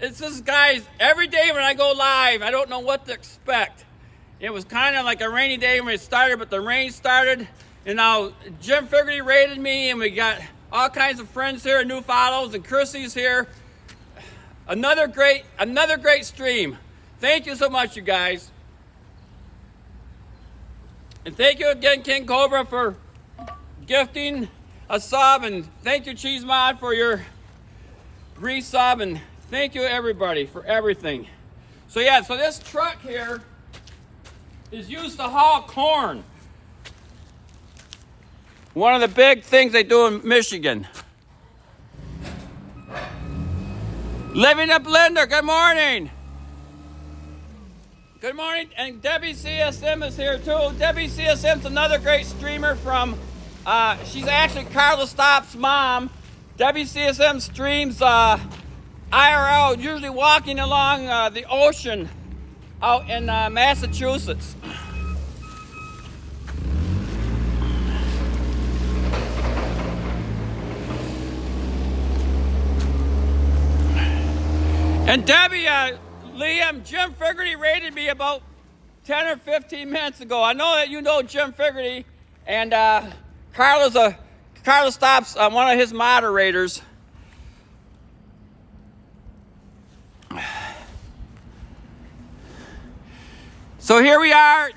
It's this guys, every day when I go live, I don't know what to expect. It was kind of like a rainy day when it started, but the rain started. And now Jim Fogarty rated me, and we got all kinds of friends here, new follows, and Chrissy's here. Another great stream. Thank you so much, you guys. And thank you again, King Cobra, for gifting a sub, and thank you, Cheese Mod, for your resub, and thank you, everybody, for everything. So yeah, so this truck here is used to haul corn. One of the big things they do in Michigan. Living Up Linda, good morning. Good morning, and Debbie CSM is here too. Debbie CSM's another great streamer from, she's actually Carla Stopp's mom. Debbie CSM streams IRL, usually walking along the ocean out in Massachusetts. And Debbie, Liam, Jim Fogarty rated me about 10 or 15 minutes ago. I know that you know Jim Fogarty, and Carla Stopp's one of his moderators. So here we are,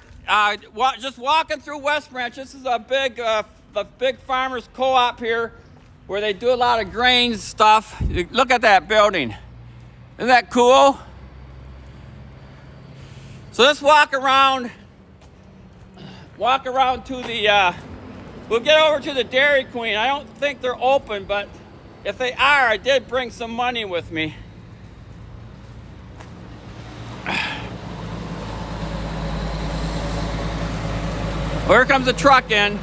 just walking through West Branch. This is a big farmers co-op here, where they do a lot of grain stuff. Look at that building. Isn't that cool? So let's walk around to the, we'll get over to the Dairy Queen. I don't think they're open, but if they are, I did bring some money with me. Well, here comes the truck in.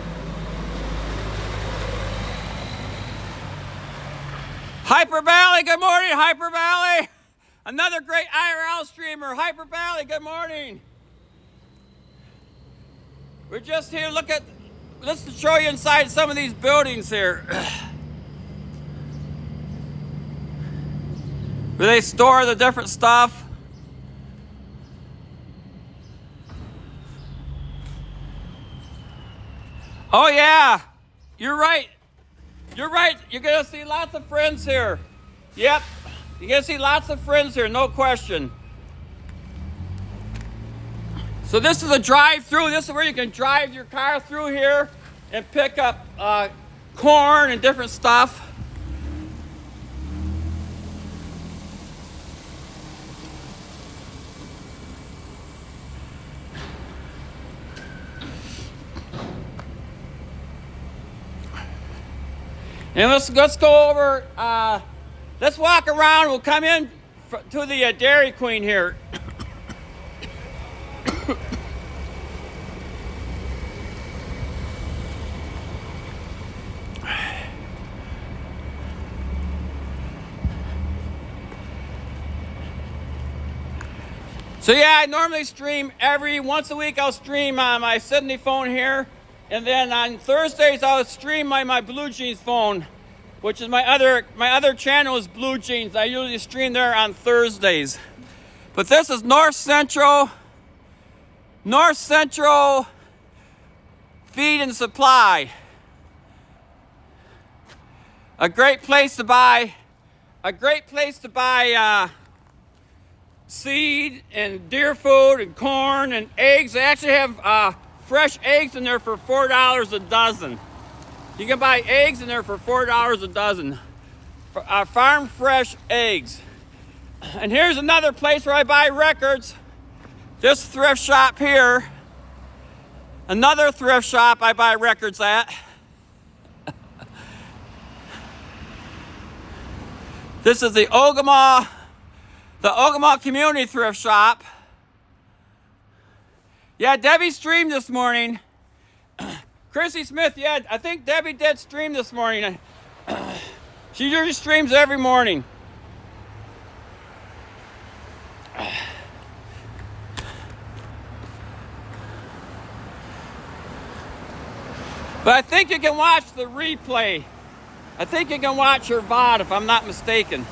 Hyper Valley, good morning, Hyper Valley. Another great IRL streamer, Hyper Valley, good morning. We're just here, let's show you inside some of these buildings here. Where they store the different stuff. Oh yeah, you're right. You're right, you're gonna see lots of friends here. Yep. You're going to see lots of friends here, no question. So this is a drive-through. This is where you can drive your car through here and pick up corn and different stuff. And let's go over... let's walk around. We'll come in to the Dairy Queen here. So yeah, I normally stream once a week. I'll stream on my Sydney phone here. And then on Thursdays, I'll stream my Blue Jeans phone, which is my other channel is Blue Jeans. I usually stream there on Thursdays. But this is North Central Feed and Supply. A great place to buy seed and deer food and corn and eggs. They actually have fresh eggs in there for $4 a dozen. You can buy eggs in there for $4 a dozen. Farm fresh eggs. And here's another place where I buy records. This thrift shop here. Another thrift shop I buy records at. This is the Ogama Community Thrift Shop. Yeah, Debbie streamed this morning. Chrissy Smith, yeah, I think Debbie did stream this morning. She usually streams every morning. But I think you can watch the replay. I think you can watch her VOD if I'm not mistaken.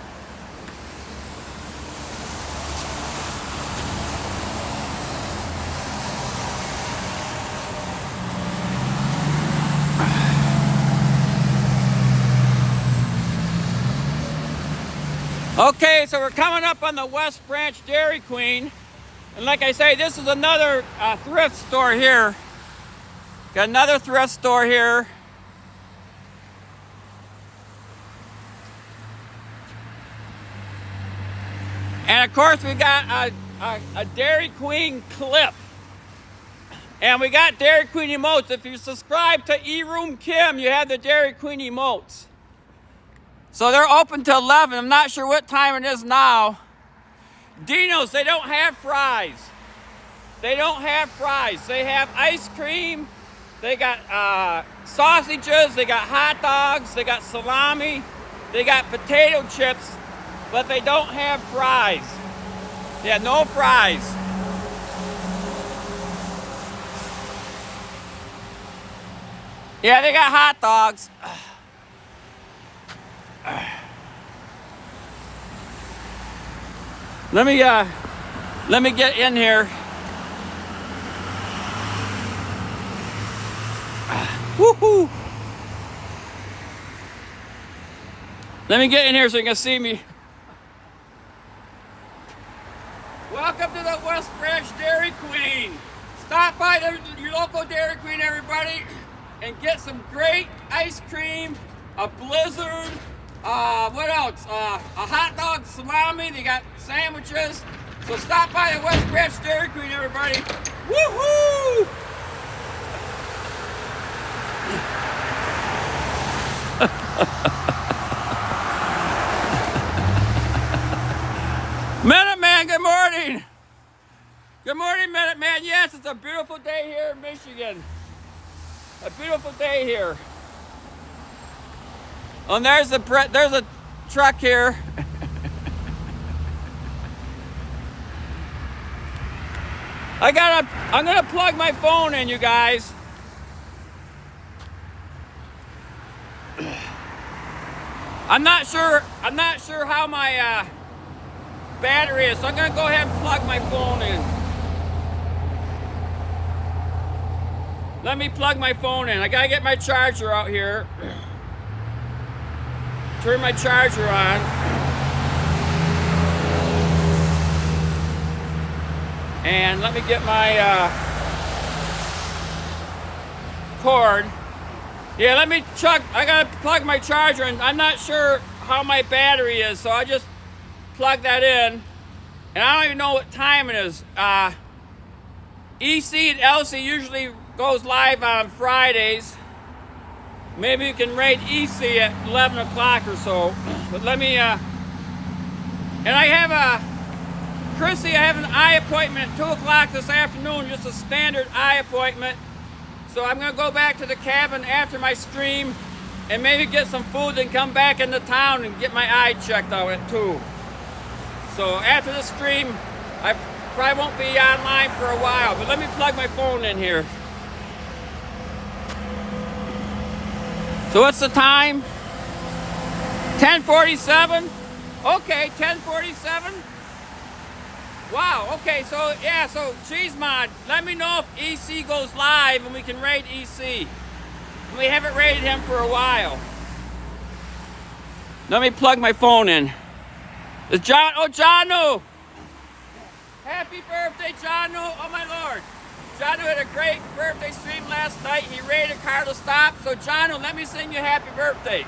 Okay, so we're coming up on the West Branch Dairy Queen. And like I say, this is another thrift store here. Got another thrift store here. And of course we got a Dairy Queen clip. And we got Dairy Queen emotes. If you subscribe to E-Room Kim, you have the Dairy Queen emotes. So they're open till 11. I'm not sure what time it is now. Dino's, they don't have fries. They don't have fries. They have ice cream. They got sausages. They got hot dogs. They got salami. They got potato chips. But they don't have fries. Yeah, no fries. Yeah, they got hot dogs. Let me get in here. Woohoo! Let me get in here so you can see me. Welcome to the West Branch Dairy Queen. Stop by your local Dairy Queen, everybody, and get some great ice cream, a blizzard, what else? A hot dog, salami. They got sandwiches. So stop by the West Branch Dairy Queen, everybody. Woohoo! Minuteman, good morning. Good morning, Minuteman. Yes, it's a beautiful day here in Michigan. A beautiful day here. Oh, and there's a truck here. I'm gonna plug my phone in, you guys. I'm not sure how my battery is, so I'm gonna go ahead and plug my phone in. Let me plug my phone in. I gotta get my charger out here. Turn my charger on. And let me get my cord. Yeah, I gotta plug my charger in. I'm not sure how my battery is, so I just plug that in. And I don't even know what time it is. EC and Elsie usually goes live on Fridays. Maybe you can rate EC at 11 o'clock or so. But let me, and I have Chrissy, I have an eye appointment at 2 o'clock this afternoon, just a standard eye appointment. So I'm gonna go back to the cabin after my stream and maybe get some food and come back into town and get my eye checked out at 2. So after the stream, I probably won't be online for a while, but let me plug my phone in here. So what's the time? 10:47? Okay, 10:47. Wow, okay, so yeah, so Cheese Mod, let me know if EC goes live and we can rate EC. We haven't rated him for a while. Let me plug my phone in. It's John, oh Janu! Happy birthday, Janu, oh my Lord. Janu had a great birthday stream last night. He rated Carlos Stop. So Janu, let me sing you happy birthday.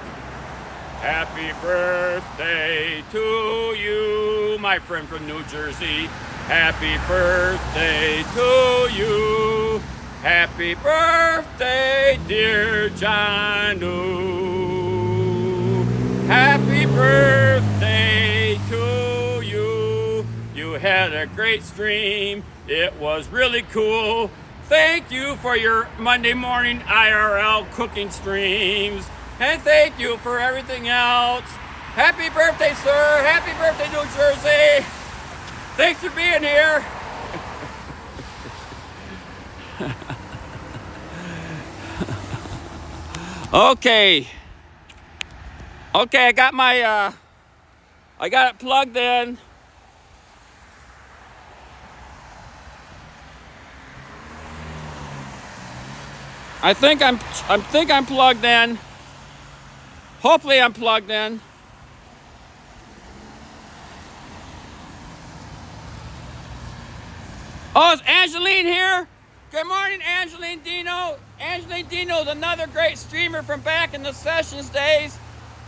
Happy birthday to you, my friend from New Jersey. Happy birthday to you. Happy birthday, dear Janu. Happy birthday to you. You had a great stream. It was really cool. thank you for your Monday morning IRL cooking streams. And thank you for everything else. Happy birthday, sir. Happy birthday, New Jersey. Thanks for being here. Okay. Okay, I got my, I got it plugged in. I think I'm plugged in. Hopefully I'm plugged in. Oh, is Angeline here? Good morning, Angeline Dino. Angeline Dino is another great streamer from back in the Sessions days.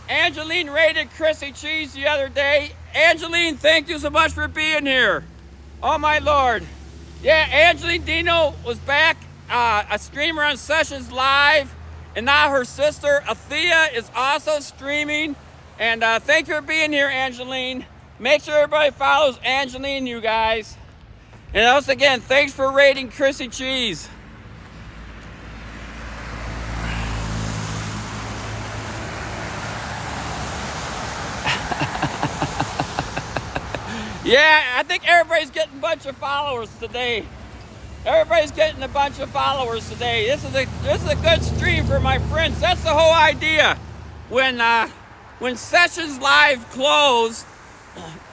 Angeline rated Chrissy Cheese the other day. Angeline, thank you so much for being here. Oh my Lord. Yeah, Angeline Dino was back, a streamer on Sessions Live, and now her sister Athea is also streaming. And thank you for being here, Angeline. Make sure everybody follows Angeline, you guys. And once again, thanks for rating Chrissy Cheese. Yeah, I think everybody's getting a bunch of followers today. Everybody's getting a bunch of followers today. This is a good stream for my friends. That's the whole idea. When Sessions Live closed,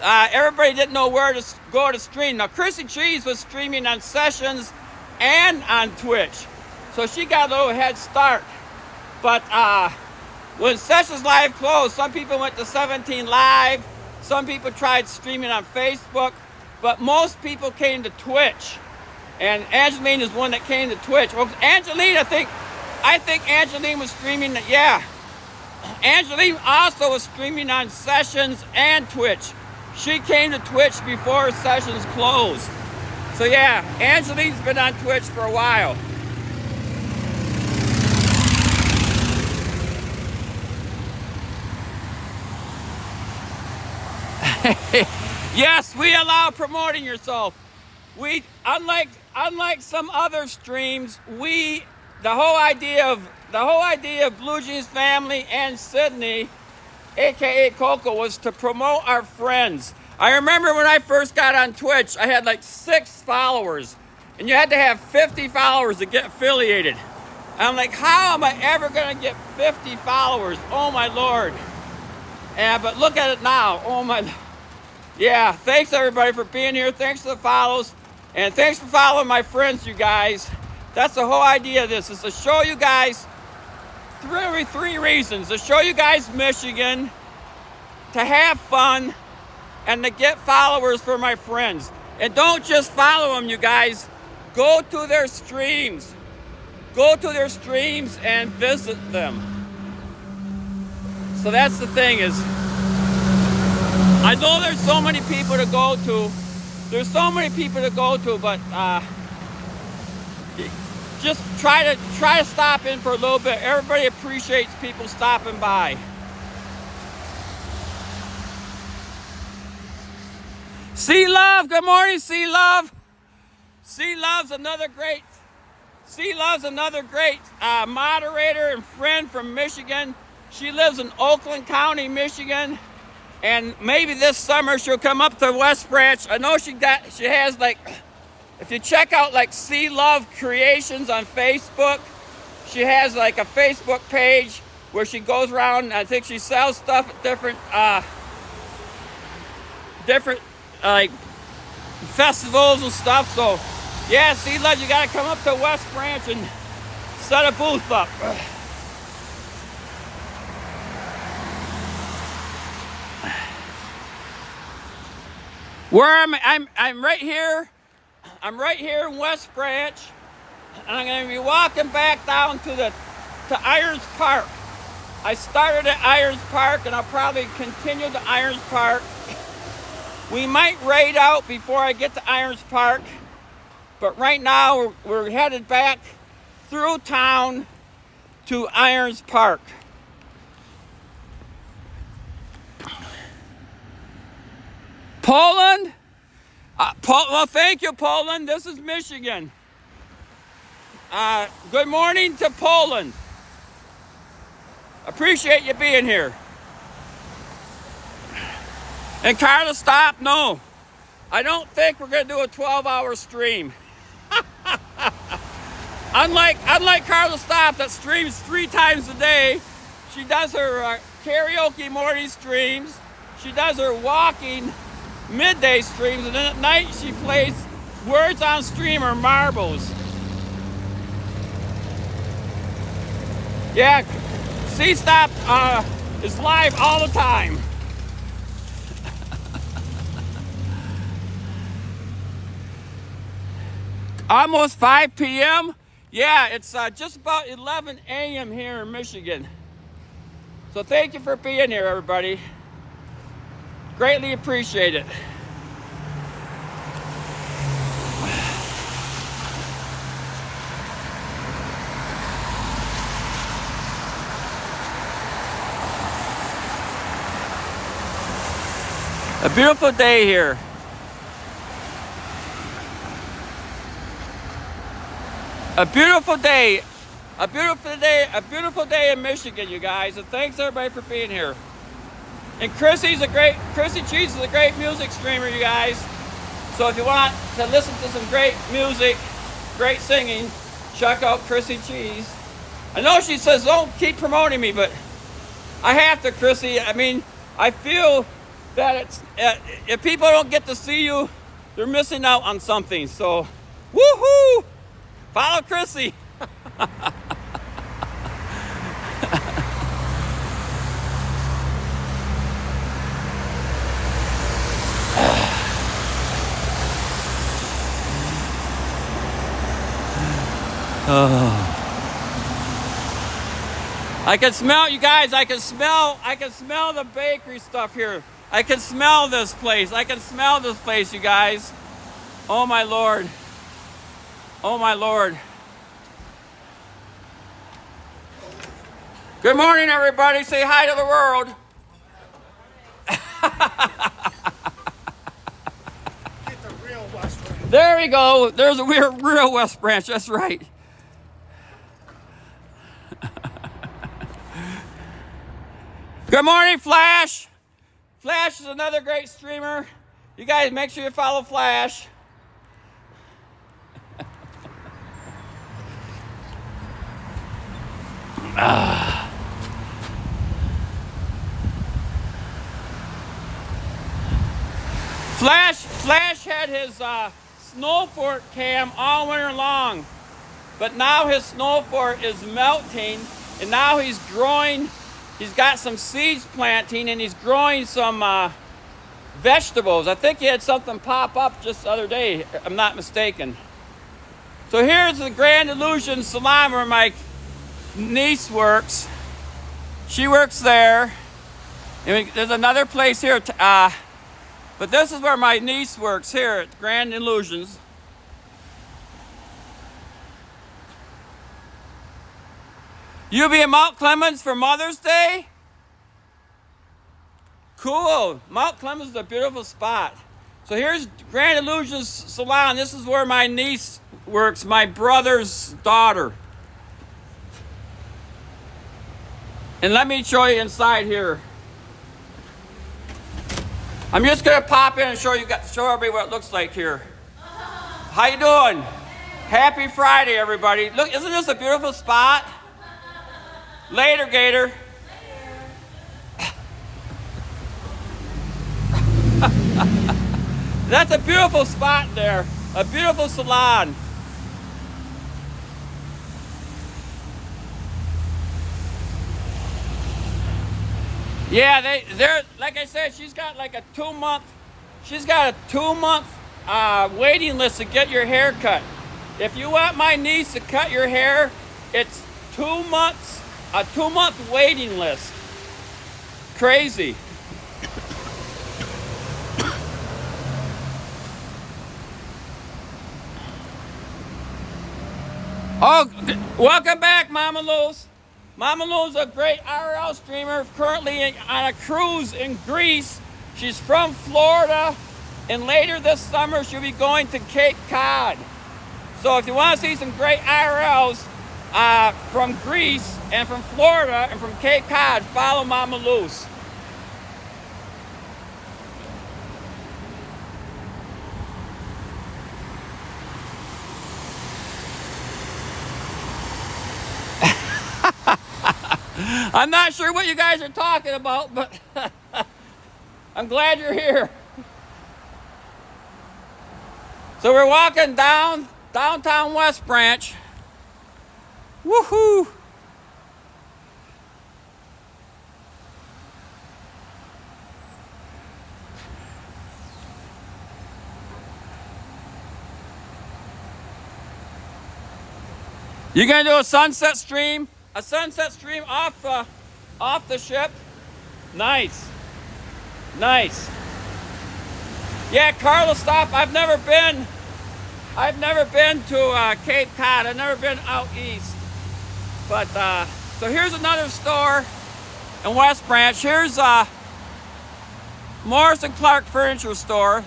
everybody didn't know where to go to stream. Now, Chrissy Cheese was streaming on Sessions and on Twitch, so she got a little head start. But when Sessions Live closed, some people went to 17 Live, some people tried streaming on Facebook, but most people came to Twitch. And Angeline is one that came to Twitch. Well, Angeline, I think Angeline was streaming, yeah. Angeline also was streaming on Sessions and Twitch. She came to Twitch before Sessions closed. So yeah, Angeline's been on Twitch for a while. Yes, we allow promoting yourself. We, unlike some other streams, the whole idea of Blue Jeans Family and Sydney, aka Coco, was to promote our friends. I remember when I first got on Twitch, I had like 6 followers, and you had to have 50 followers to get affiliated. I'm like, how am I ever gonna get 50 followers? Oh my Lord. But look at it now. Oh my. Yeah, thanks everybody for being here. Thanks for the follows. And thanks for following my friends, you guys. That's the whole idea of this, is to show you guys three reasons. To show you guys Michigan, to have fun, and to get followers for my friends. And don't just follow them, you guys. Go to their streams. Go to their streams and visit them. So that's the thing is, I know there's so many people to go to. There's so many people to go to, but just try to stop in for a little bit. Everybody appreciates people stopping by. Sea Love, good morning, Sea Love. Sea Love's another great moderator and friend from Michigan. She lives in Oakland County, Michigan. And maybe this summer she'll come up to West Branch. I know she has like, if you check out like Sea Love Creations on Facebook, she has like a Facebook page where she goes around, and I think she sells stuff at different like festivals and stuff. So yeah, Sea Love, you gotta come up to West Branch and set a booth up. Where I'm right here. I'm right here in West Branch, and I'm going to be walking back down to Irons Park. I started at Irons Park, and I'll probably continue to Irons Park. We might raid out before I get to Irons Park, but right now we're headed back through town to Irons Park. Poland? Well, thank you, Poland. This is Michigan. Good morning to Poland. Appreciate you being here. And Carla, stop. No, I don't think we're going to do a 12-hour stream. Unlike Carla Stop that streams 3 times a day, she does her karaoke morning streams, she does her walking midday streams, and then at night she plays Words on Stream or marbles. Yeah, C-Stop is live all the time. Almost 5 p.m. Yeah, it's just about 11 a.m. here in Michigan. So thank you for being here, everybody. Greatly appreciate it. A beautiful day here. A beautiful day. A beautiful day in Michigan, you guys. And thanks everybody for being here. And Chrissy Cheese is a great music streamer, you guys. So if you want to listen to some great music, great singing, check out Chrissy Cheese. I know she says don't keep promoting me, but I have to, Chrissy. I mean, I feel that it's if people don't get to see you, they're missing out on something. So, woohoo! Follow Chrissy. I can smell, you guys, I can smell the bakery stuff here. I can smell this place. You guys. Oh my Lord. Oh my Lord. Good morning, everybody. Say hi to the world. Get the real West Branch. There we go. There's a real West Branch. That's right. Good morning, Flash. Flash is another great streamer. You guys make sure you follow Flash. Flash had his snow fort cam all winter long, but now his snow fort is melting, and now he's growing. He's got some seeds planting, and he's growing some vegetables. I think he had something pop up just the other day, if I'm not mistaken. So here's the Grand Illusion Salon where my niece works. She works there. And there's another place here, but this is where my niece works, here at Grand Illusions. You'll be in Mount Clemens for Mother's Day? Cool. Mount Clemens is a beautiful spot. So here's Grand Illusions Salon. This is where my niece works, my brother's daughter. And let me show you inside here. I'm just gonna pop in and show everybody what it looks like here. How you doing? Happy Friday, everybody. Look, isn't this a beautiful spot? Later, Gator. That's a beautiful spot there. A beautiful salon. Yeah, they're like I said, she's got like a 2-month waiting list to get your hair cut. If you want my niece to cut your hair, it's 2 months. A 2-month waiting list. Crazy. Oh, welcome back, Mama Luz. Mama Luz is a great IRL streamer, currently on a cruise in Greece. She's from Florida, and later this summer she'll be going to Cape Cod. So if you want to see some great IRLs from Greece and from Florida and from Cape Cod, follow Mama Luce. I'm not sure what you guys are talking about, but I'm glad you're here. So we're walking downtown West Branch. Woohoo! You gonna do a sunset stream? A sunset stream off the ship? Nice. Nice. Yeah, Carla, stop. I've never been to Cape Cod. I've never been out east. But so here's another store in West Branch. Here's Morris and Clark Furniture Store.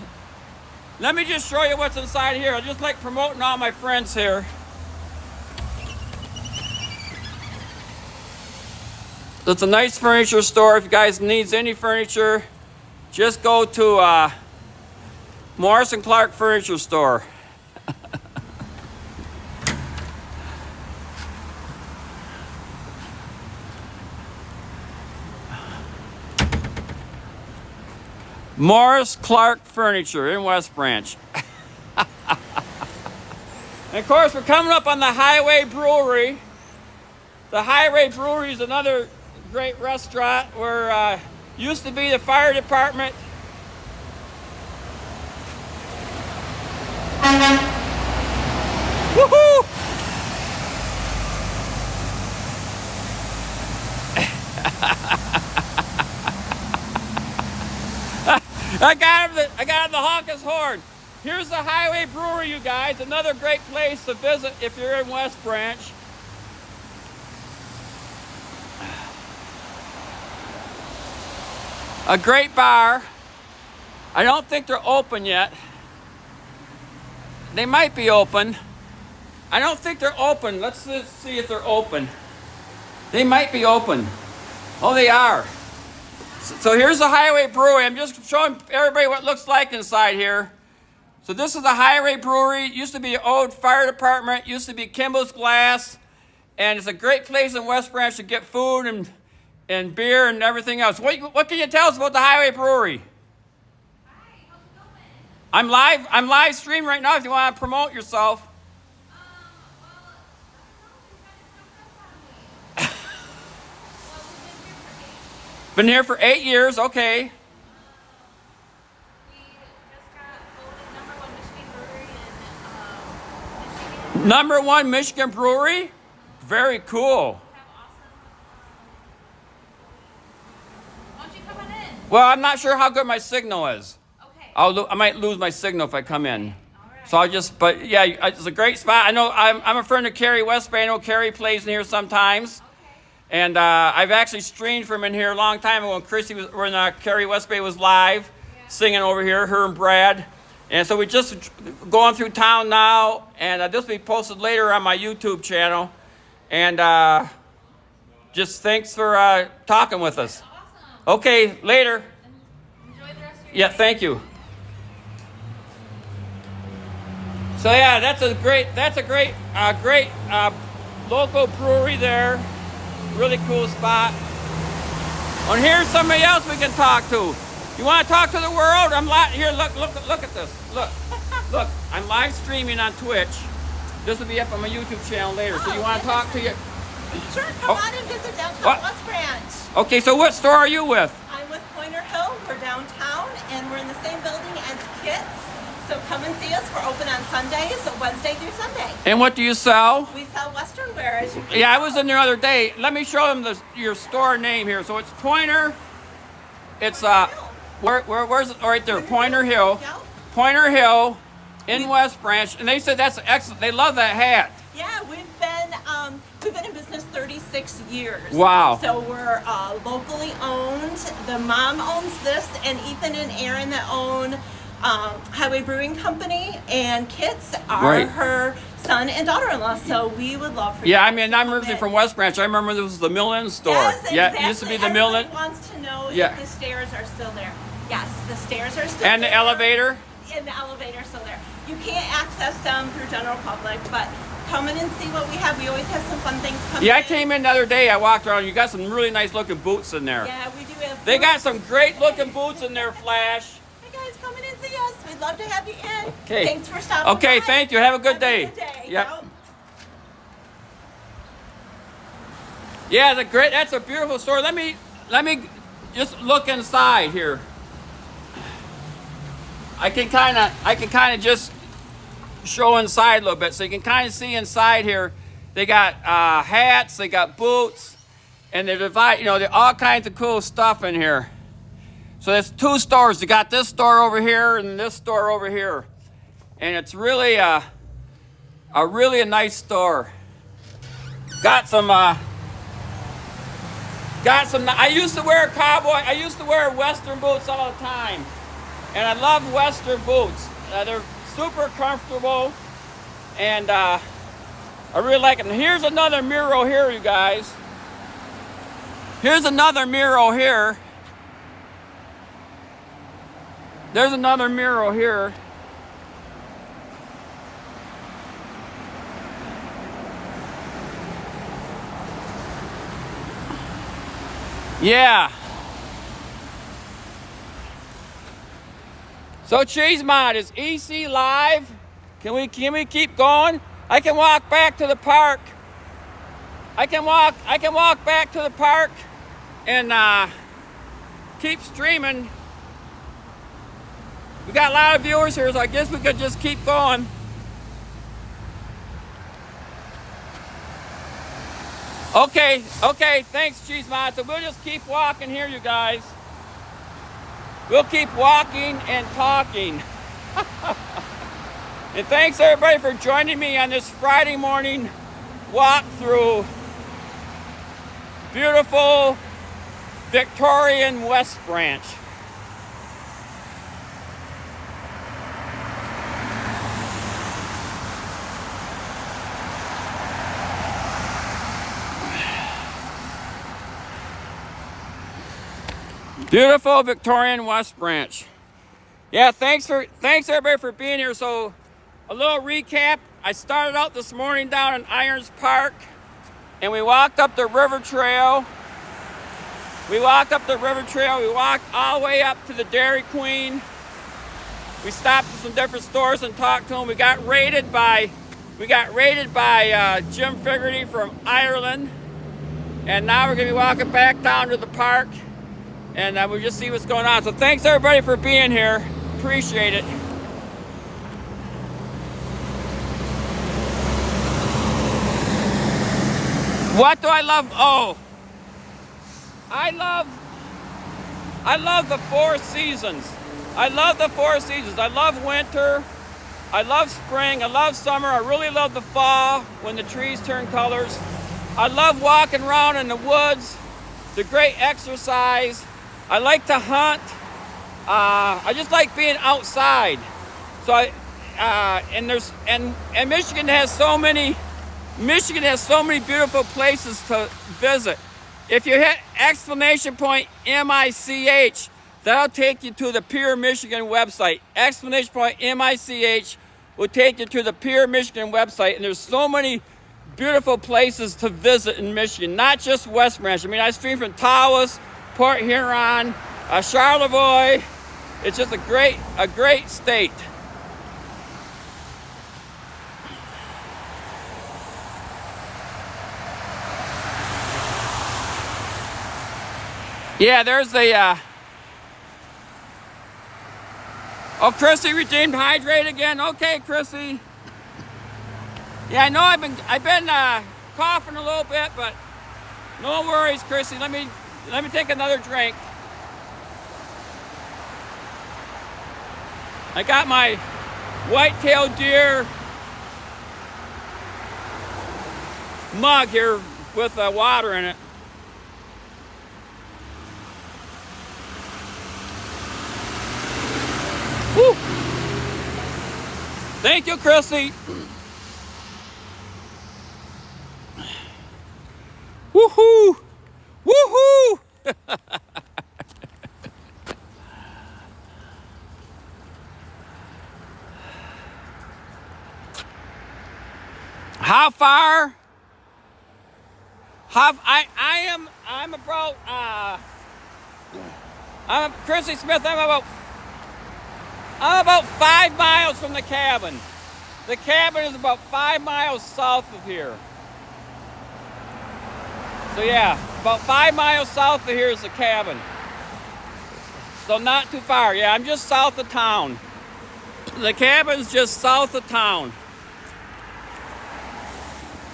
Let me just show you what's inside here. I just like promoting all my friends here. It's a nice furniture store. If you guys need any furniture, just go to Morris and Clark Furniture Store. Morris Clark Furniture in West Branch. And of course, we're coming up on the Highway Brewery. The Highway Brewery is another great restaurant where used to be the fire department. Woohoo! I got him the Hawkins horn. Here's the Highway Brewery, you guys. Another great place to visit if you're in West Branch. A great bar. I don't think they're open yet. They might be open. I don't think they're open. Let's see if they're open. They might be open. Oh, they are. So here's the Highway Brewery. I'm just showing everybody what it looks like inside here. So this is the Highway Brewery. It used to be an old fire department. It used to be Kimball's Glass. And it's a great place in West Branch to get food and beer and everything else. What can you tell us about the Highway Brewery? Hi, how's it going? I'm live streaming right now if you want to promote yourself. Been here for 8 years, okay. We just got voted #1 Michigan brewery in Michigan. #1 Michigan brewery? Very cool. Have awesome. Why don't you come on in? Well, I'm not sure how good my signal is. Okay. I might lose my signal if I come in. All right. So but yeah, it's a great spot. I know I'm a friend of Carrie Westby. I know Carrie plays in here sometimes. And I've actually streamed from in here a long time ago when Carrie Westby was live, singing over here, her and Brad. And so we just going through town now, and this will be posted later on my YouTube channel. And just thanks for talking with us. Awesome. Okay, later. Enjoy the rest of your Yeah, day. thank you. So yeah, that's a great local brewery there. Really cool spot. And here's somebody else we can talk to. You want to talk to the world? Here. Look at this. Look. I'm live streaming on Twitch. This will be up on my YouTube channel later. So you want to talk to you? Sure, come on and visit downtown What? West Branch. Okay. So what store are you with? I'm with Pointer Hill. We're downtown, and we're in the same building as Kits. So come and see us. We're open on Sundays, so Wednesday through Sunday. And what do you sell? We sell Western wear, as you can Yeah, I tell. was in there the other day. Let me show them your store name here. So it's Pointer. It's where's it? Right there, Pointer Hill. Yep. Pointer Hill in West Branch, and they said that's excellent. They love that hat. Yeah, we've been in business 36 years. Wow. So we're locally owned. The mom owns this, and Ethan and Aaron that own Highway Brewing Company, and Kits are Right. her son and daughter-in-law. So we would love for you. Yeah, I guys mean, to I'm come originally in. from West Branch. I remember this was the Mill-Inn store. Yes, Yeah, exactly. it used to be the Everybody Mill-Inn. wants to know Yeah. if the stairs are still there. Yes, the stairs are still And there. the elevator. And the elevator's still there. You can't access them through general public, but come in and see what we have. We always have some fun things coming. Yeah, I came in the other day. I walked around. You got some really nice looking boots in there. Yeah, we do have. They got some great looking boots in there, Flash. Hey guys, come in and see us. We'd love to have you in. Okay. Thanks for stopping Okay, by. thank you. Have a good day. Have a good day. Yep. Yeah, that's a beautiful store. Let me just look inside here. I can kind of just show inside a little bit, so you can kind of see inside here. They got hats, they got boots, and they divide. You know, they're all kinds of cool stuff in here. So there's two stores. You got this store over here and this store over here, and it's really a nice store. Got some. I used to wear Western boots all the time, and I love Western boots. They're super comfortable, and I really like them. Here's another Miro here, you guys. Here's another Miro here. There's another Miro here. Yeah. So Cheese Mod is EC live. Can we keep going? I can walk back to the park. I can walk back to the park and keep streaming. We got a lot of viewers here, so I guess we could just keep going. Okay, thanks, Cheese Mod. So we'll just keep walking here, you guys. We'll keep walking and talking. And thanks, everybody, for joining me on this Friday morning walk through beautiful Victorian West Branch. Beautiful Victorian West Branch. Yeah, thanks everybody for being here. So a little recap. I started out this morning down in Irons Park, and we walked up the river trail. We walked all the way up to the Dairy Queen. We stopped at some different stores and talked to them. We got raided by Jim Figerty from Ireland. And now we're gonna be walking back down to the park, and we'll just see what's going on. So thanks everybody for being here. Appreciate it. What do I love? Oh, I love the four seasons. I love the four seasons. I love winter. I love spring. I love summer. I really love the fall when the trees turn colors. I love walking around in the woods. It's a great exercise. I like to hunt. I just like being outside. So and Michigan has so many beautiful places to visit. If you hit exclamation point MICH, that'll take you to the Pure Michigan website. Exclamation point MICH will take you to the Pure Michigan website, and there's so many beautiful places to visit in Michigan, not just West Branch. I mean, I stream from Tawas, Port Huron, Charlevoix. It's just a great state. Yeah, there's the oh, Chrissy redeemed Hydrate again. Okay, Chrissy. Yeah, I know I've been coughing a little bit, but no worries, Chrissy. Let me take another drink. I got my white-tailed deer mug here with water in it. Woo! Thank you, Chrissy. Woohoo! Woohoo! How far? I'm about I'm Chrissy Smith. I'm about 5 miles from the cabin. The cabin is about 5 miles south of here. So yeah, about 5 miles south of here is the cabin. So not too far. Yeah, I'm just south of town. The cabin's just south of town.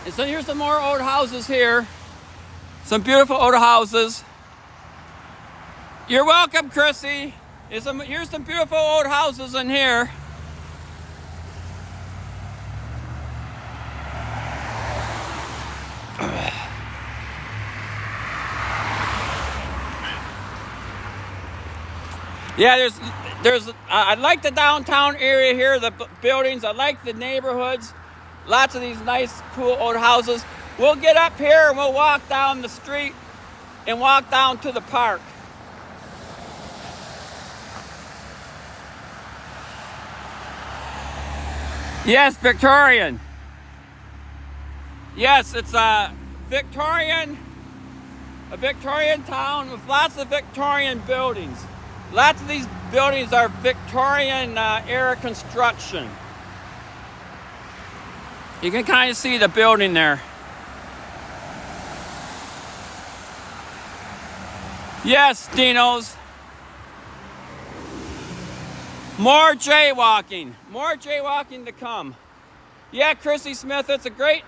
And so here's some more old houses here. Some beautiful old houses. You're welcome, Chrissy. Here's some beautiful old houses in here. Yeah, I like the downtown area here, the buildings. I like the neighborhoods. Lots of these nice, cool old houses. We'll get up here and we'll walk down the street and walk down to the park. Yes, Victorian. Yes, it's a Victorian town with lots of Victorian buildings. Lots of these buildings are Victorian era construction. You can kind of see the building there. Yes, Dinos. More jaywalking to come. Yeah, Chrissy Smith, it's a great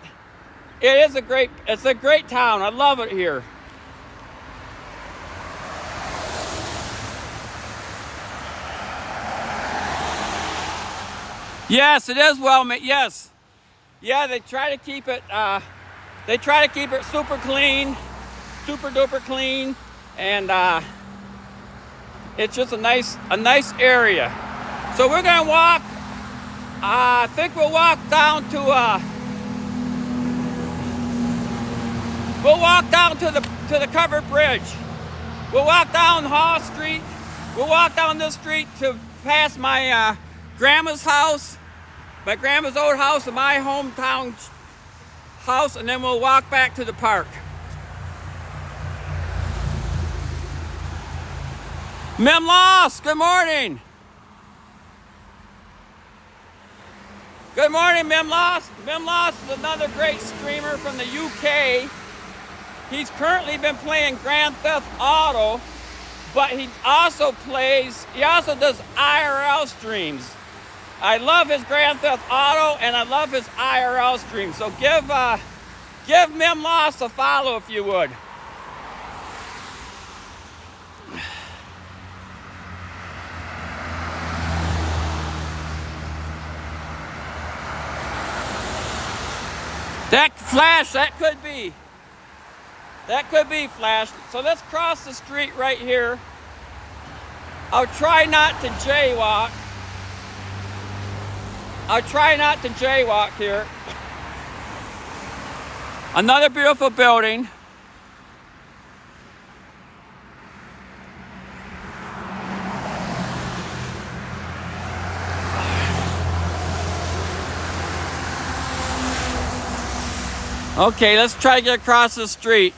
town. I love it here. Yes, it is well made. Yes. Yeah, they try to keep it super clean, super duper clean, and it's just a nice area. So we're gonna walk. I think we'll walk down to the covered bridge. We'll walk down Hall Street. We'll walk down this street to past my grandma's house. My grandma's old house and my hometown house, and then we'll walk back to the park. Mem Loss, good morning. Good morning, Mem Loss. Mem Loss is another great streamer from the UK. He's currently been playing Grand Theft Auto, but he also does IRL streams. I love his Grand Theft Auto and I love his IRL stream. So give Mem Loss a follow if you would. That Flash, that could be Flash. So let's cross the street right here. I'll try not to jaywalk. Here. Another beautiful building. Okay, let's try to get across the street.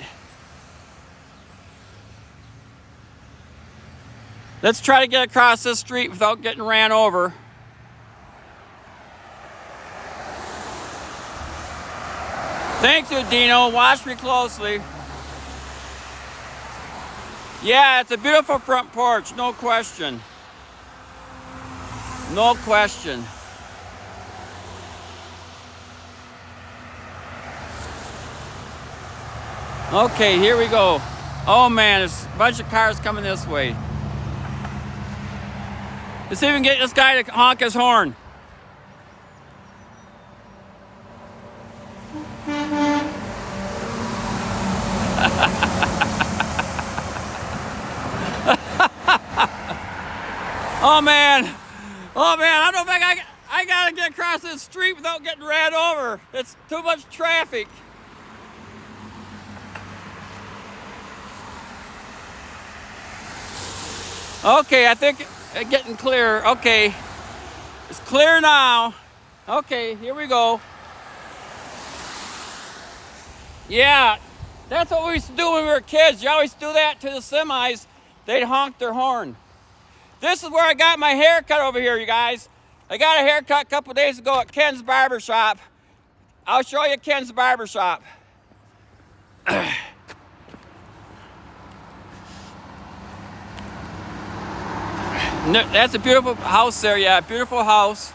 Let's try to get across this street without getting ran over. Thank you, Dino. Watch me closely. Yeah, it's a beautiful front porch, no question. No question. Okay, here we go. Oh man, there's a bunch of cars coming this way. Let's see if we can get this guy to honk his horn. Oh man, I don't think I gotta get across this street without getting ran over. It's too much traffic. Okay, I think it's getting clear. Okay, it's clear now. Okay, here we go. Yeah, that's what we used to do when we were kids. You always do that to the semis. They'd honk their horn. This is where I got my haircut over here, you guys. I got a haircut a couple days ago at Ken's Barber Shop. I'll show you Ken's Barber Shop. That's a beautiful house there, yeah, beautiful house.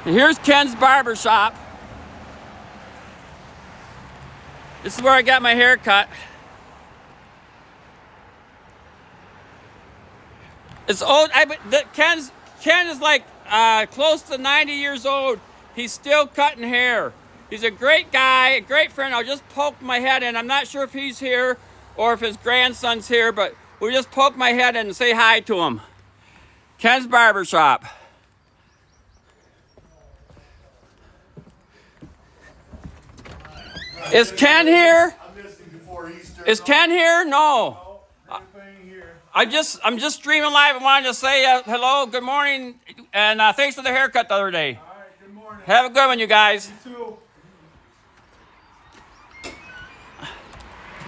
And here's Ken's Barber Shop. This is where I got my hair cut. It's old. Ken is like close to 90 years old. He's still cutting hair. He's a great guy, a great friend. I'll just poke my head in. I'm not sure if he's here or if his grandson's here, but we'll just poke my head in and say hi to him. Ken's Barber Shop. Is Ken here? I'm listening before Easter. Is Ken here? No. Anything here? I'm just streaming live. I wanted to say hello, good morning, and thanks for the haircut the other day. All right, good morning. Have a good one, you guys. You too.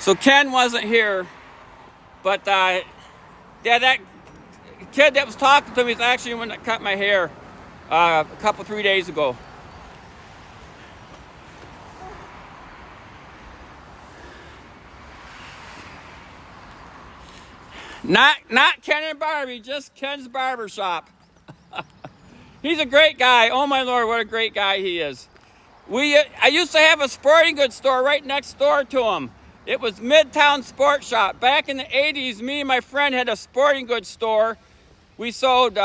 So Ken wasn't here, but yeah, that kid that was talking to me is actually the one that cut my hair a couple, 3 days ago. Not Ken and Barbie, just Ken's Barber Shop. He's a great guy. Oh my Lord, what a great guy he is. I used to have a sporting goods store right next door to him. It was Midtown Sports Shop. Back in the 80s, me and my friend had a sporting goods store. We sold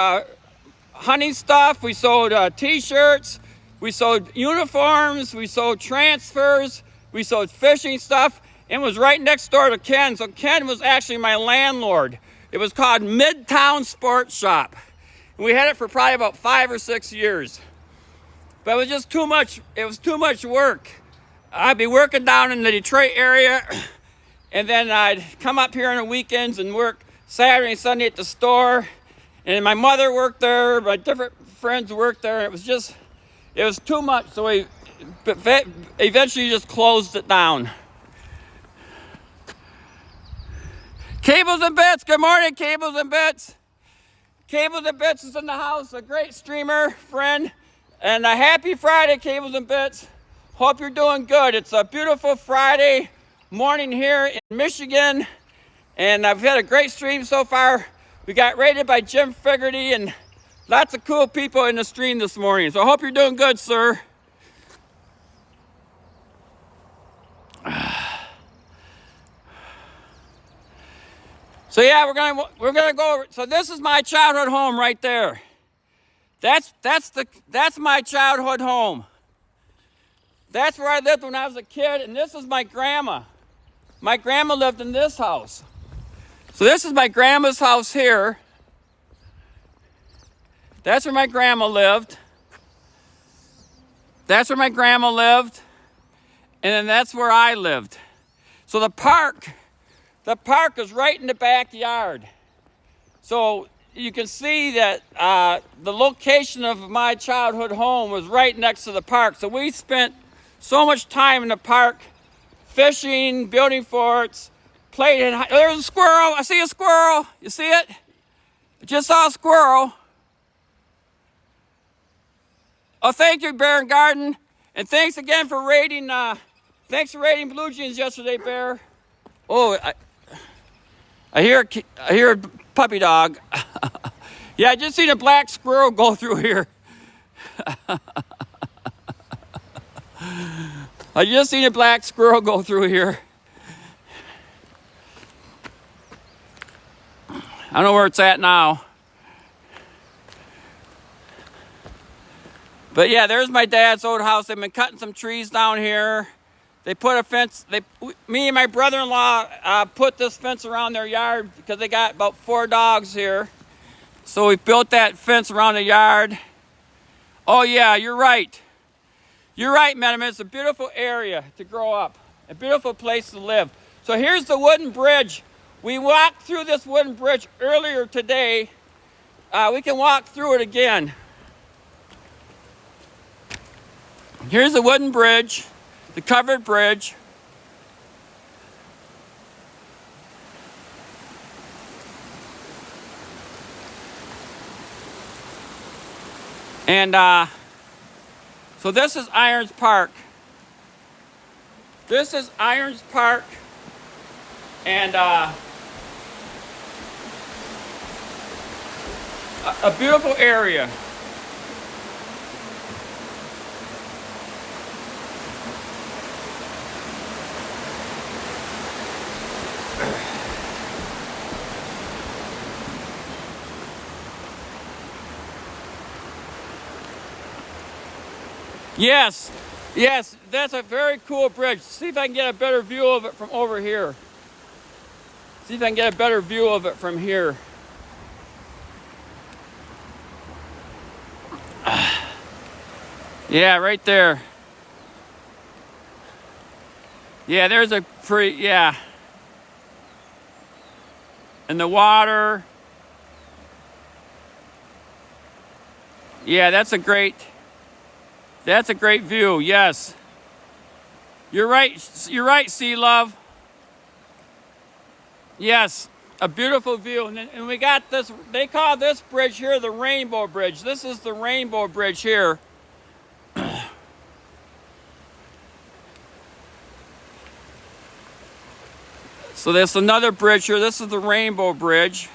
hunting stuff, we sold t-shirts, we sold uniforms, we sold transfers, we sold fishing stuff, and it was right next door to Ken. So Ken was actually my landlord. It was called Midtown Sports Shop. And we had it for probably about 5 or 6 years. But it was just too much, it was too much work. I'd be working down in the Detroit area, and then I'd come up here on the weekends and work Saturday and Sunday at the store. And my mother worked there, my different friends worked there. It was too much, so we eventually just closed it down. Cables and Bits, good morning, Cables and Bits. Cables and Bits is in the house, a great streamer, friend. And a happy Friday, Cables and Bits. Hope you're doing good. It's a beautiful Friday morning here in Michigan. And I've had a great stream so far. We got rated by Jim Figerty and lots of cool people in the stream this morning. So I hope you're doing good, sir. So yeah, we're gonna go over. So this is my childhood home right there. That's my childhood home. That's where I lived when I was a kid, and this is my grandma. My grandma lived in this house. So this is my grandma's house here. That's where my grandma lived. That's where my grandma lived. And then that's where I lived. So the park is right in the backyard. So you can see that the location of my childhood home was right next to the park. So we spent so much time in the park, fishing, building forts, playing. There's a squirrel. I see a squirrel. You see it? I just saw a squirrel. Oh, thank you, Bear and Garden. And thanks again for rating, Blue Jeans yesterday, Bear. Oh, I hear a puppy dog. Yeah, I just seen a black squirrel go through here. I just seen a black squirrel go through here. I don't know where it's at now. But yeah, there's my dad's old house. They've been cutting some trees down here. They put a fence. Me and my brother-in-law put this fence around their yard because they got about 4 dogs here. So we built that fence around the yard. Oh yeah, you're right. You're right, Metaman. It's a beautiful area to grow up. A beautiful place to live. So here's the wooden bridge. We walked through this wooden bridge earlier today. We can walk through it again. Here's the wooden bridge, the covered bridge. And so this is Irons Park. This is Irons Park. And a beautiful area. Yes, yes, that's a very cool bridge. See if I can get a better view of it from over here. See if I can get a better view of it from here. Yeah, right there. Yeah, there's a pretty, yeah. And the water. Yeah, that's a great view, yes. You're right, Sea Love. Yes, a beautiful view. And we got this, they call this bridge here the Rainbow Bridge. This is the Rainbow Bridge here. So there's another bridge here. This is the Rainbow Bridge.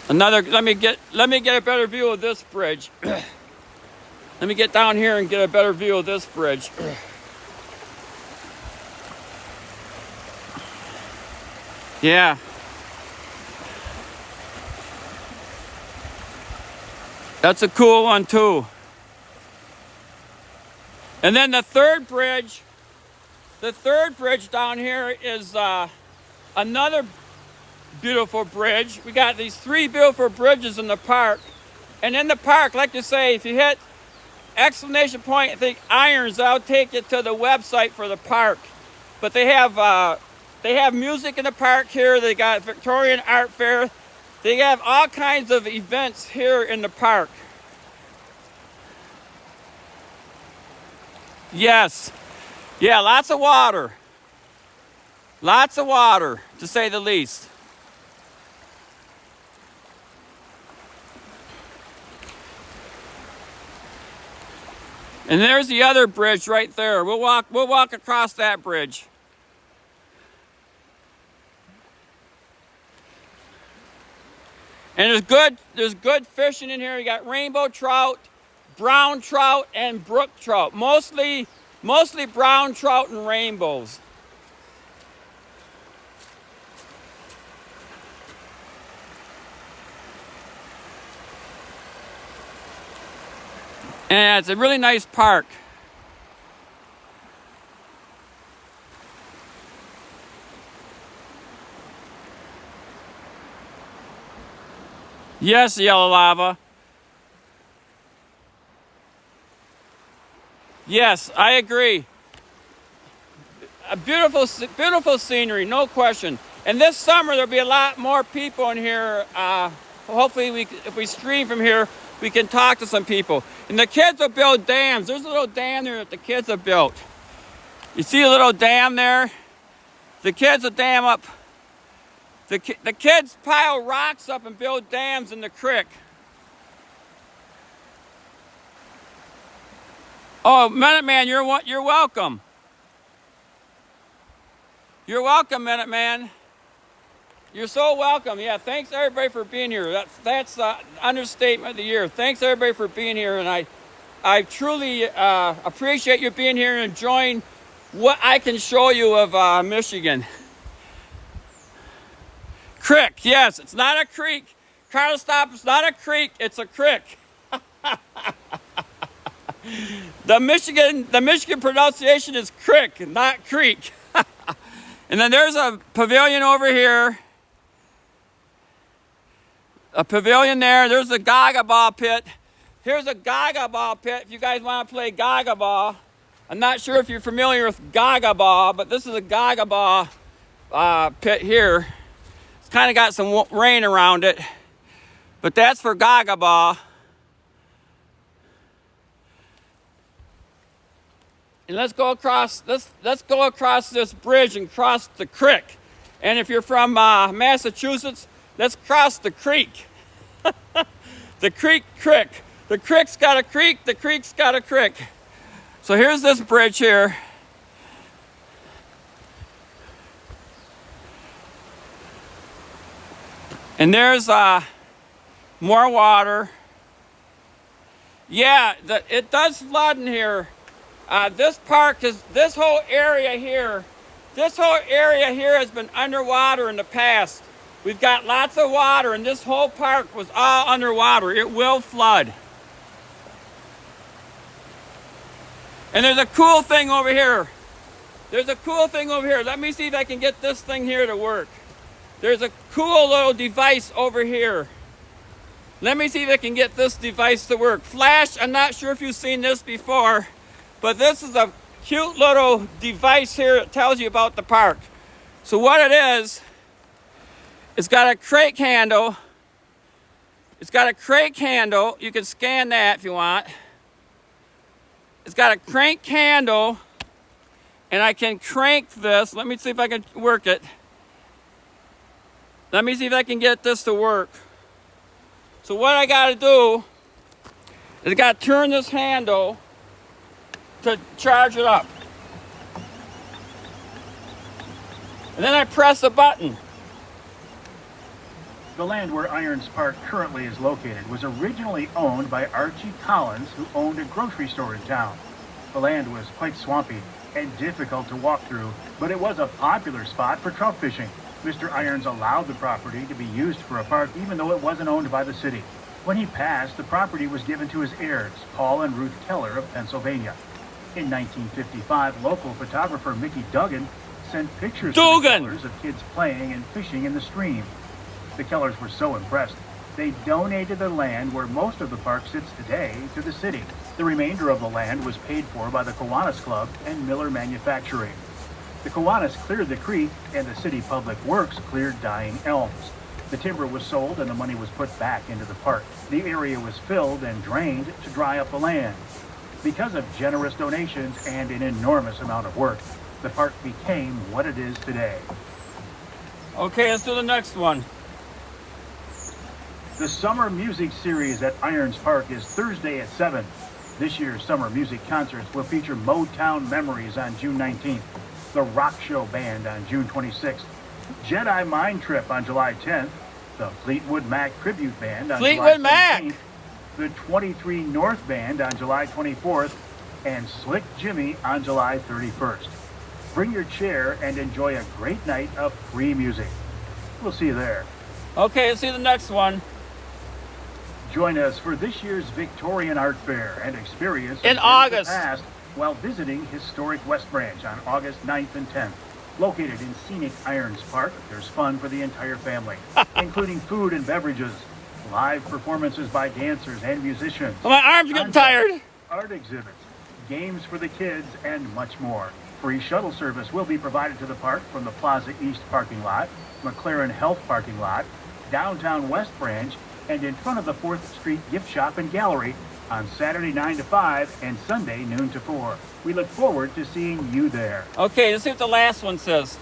Another, let me get a better view of this bridge. Let me get down here and get a better view of this bridge. Yeah. That's a cool one too. And then the third bridge down here is another beautiful bridge. We got these 3 beautiful bridges in the park. And in the park, like you say, if you hit exclamation point, I think Irons, I'll take you to the website for the park. But they have music in the park here. They got Victorian Art Fair. They have all kinds of events here in the park. Yes. Yeah, lots of water. Lots of water, to say the least. And there's the other bridge right there. We'll walk across that bridge. And there's good fishing in here. You got rainbow trout, brown trout, and brook trout. Mostly brown trout and rainbows. And it's a really nice park. Yes, Yellow Lava. Yes, I agree. A beautiful scenery, no question. And this summer there'll be a lot more people in here. Hopefully, if we stream from here, we can talk to some people. And the kids will build dams. There's a little dam there that the kids have built. You see a little dam there? The kids will dam up. The kids pile rocks up and build dams in the creek. Oh, Minuteman, you're welcome. You're welcome, Minuteman. You're so welcome. Yeah, thanks everybody for being here. That's the understatement of the year. Thanks everybody for being here, and I truly appreciate you being here and enjoying what I can show you of Michigan. Creek, yes, it's not a creek. Carl Stop, it's not a creek, it's a creek. The Michigan pronunciation is crick, not creek. And then there's a pavilion over here. A pavilion there. There's a Gaga ball pit. Here's a Gaga ball pit if you guys want to play Gaga ball. I'm not sure if you're familiar with Gaga ball, but this is a Gaga ball pit here. It's kind of got some rain around it, but that's for Gaga ball. And let's go across this bridge and cross the creek. And if you're from Massachusetts, let's cross the creek. The creek. The creek's got a creek, the creek's got a creek. So here's this bridge here. And there's more water. Yeah, it does flood in here. This whole area here has been underwater in the past. We've got lots of water, and this whole park was all underwater. It will flood. And there's a cool thing over here. Let me see if I can get this thing here to work. There's a cool little device over here. Let me see if I can get this device to work. Flash, I'm not sure if you've seen this before, but this is a cute little device here that tells you about the park. So what it is, it's got a crate handle. You can scan that if you want. It's got a crank handle, and I can crank this. Let me see if I can work it. Let me see if I can get this to work. So what I gotta do is I gotta turn this handle to charge it up. And then I press a button. The land where Irons Park currently is located was originally owned by Archie Collins, who owned a grocery store in town. The land was quite swampy and difficult to walk through, but it was a popular spot for trout fishing. Mr. Irons allowed the property to be used for a park even though it wasn't owned by the city. When he passed, the property was given to his heirs, Paul and Ruth Keller of Pennsylvania. In 1955, local photographer Mickey Duggan sent pictures to the Kellers of kids playing and fishing in the stream. The Kellers were so impressed, they donated the land where most of the park sits today to the city. The remainder of the land was paid for by the Kiwanis Club and Miller Manufacturing. The Kiwanis cleared the creek, and the city public works cleared dying elms. The timber was sold and the money was put back into the park. The area was filled and drained to dry up the land. Because of generous donations and an enormous amount of work, the park became what it is today. Okay, let's do the next one. The Summer Music Series at Irons Park is Thursday at 7. This year's summer music concerts will feature Motown Memories on June 19th, the Rock Show Band on June 26th, Jedi Mind Trip on July 10th, the Fleetwood Mac Tribute Band on July 17th, the 23 North Band on July 24th, and Slick Jimmy on July 31st. Bring your chair and enjoy a great night of free music. We'll see you there. Okay, let's see the next one. Join us for this year's Victorian Art Fair and experience in August the past while visiting historic West Branch on August 9th and 10th. Located in scenic Irons Park, there's fun for the entire family, including food and beverages, live performances by dancers and musicians. My arms are getting tired. Art exhibits, games for the kids, and much more. Free shuttle service will be provided to the park from the Plaza East parking lot, McLaren Health parking lot, downtown West Branch, and in front of the 4th Street gift shop and gallery on Saturday 9 to 5 and Sunday noon to 4. We look forward to seeing you there. Okay, let's see what the last one says.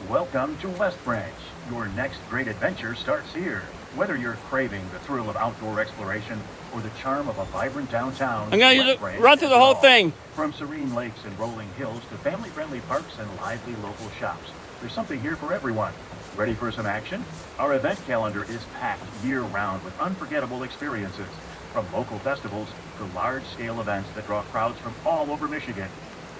Welcome to West Branch. Your next great adventure starts here. Whether you're craving the thrill of outdoor exploration or the charm of a vibrant downtown, I'm going to run through the whole thing. From serene lakes and rolling hills to family-friendly parks and lively local shops, there's something here for everyone. Ready for some action? Our event calendar is packed year-round with unforgettable experiences, from local festivals to large-scale events that draw crowds from all over Michigan.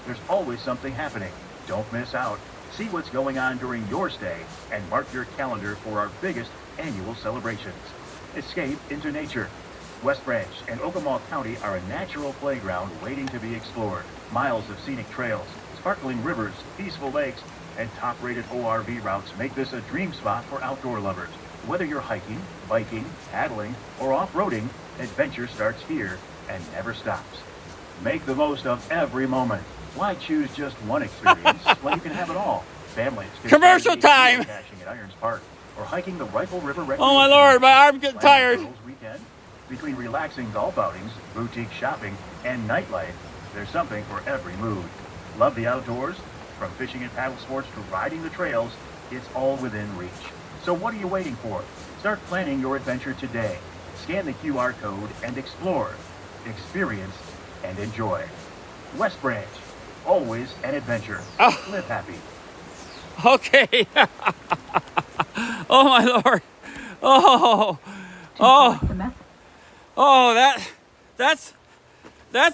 There's always something happening. Don't miss out. See what's going on during your stay and mark your calendar for our biggest annual celebrations. Escape into nature. West Branch and Ogama County are a natural playground waiting to be explored. Miles of scenic trails, sparkling rivers, peaceful lakes, and top-rated ORV routes make this a dream spot for outdoor lovers. Whether you're hiking, biking, paddling, or off-roading, adventure starts here and never stops. Make the most of every moment. Why choose just one experience when you can have it all? Families can Commercial spend time. geocaching at Irons Park or hiking the Rifle River Recreation. Oh my Lord, my arm's getting Plan tired. a girls' weekend. Between relaxing golf outings, boutique shopping, and nightlife, there's something for every mood. Love the outdoors? From fishing and paddle sports to riding the trails, it's all within reach. So what are you waiting for? Start planning your adventure today. Scan the QR code and explore, experience, and enjoy. West Branch, always an adventure. Live happy. Okay. Oh my Lord. Oh. Oh, that's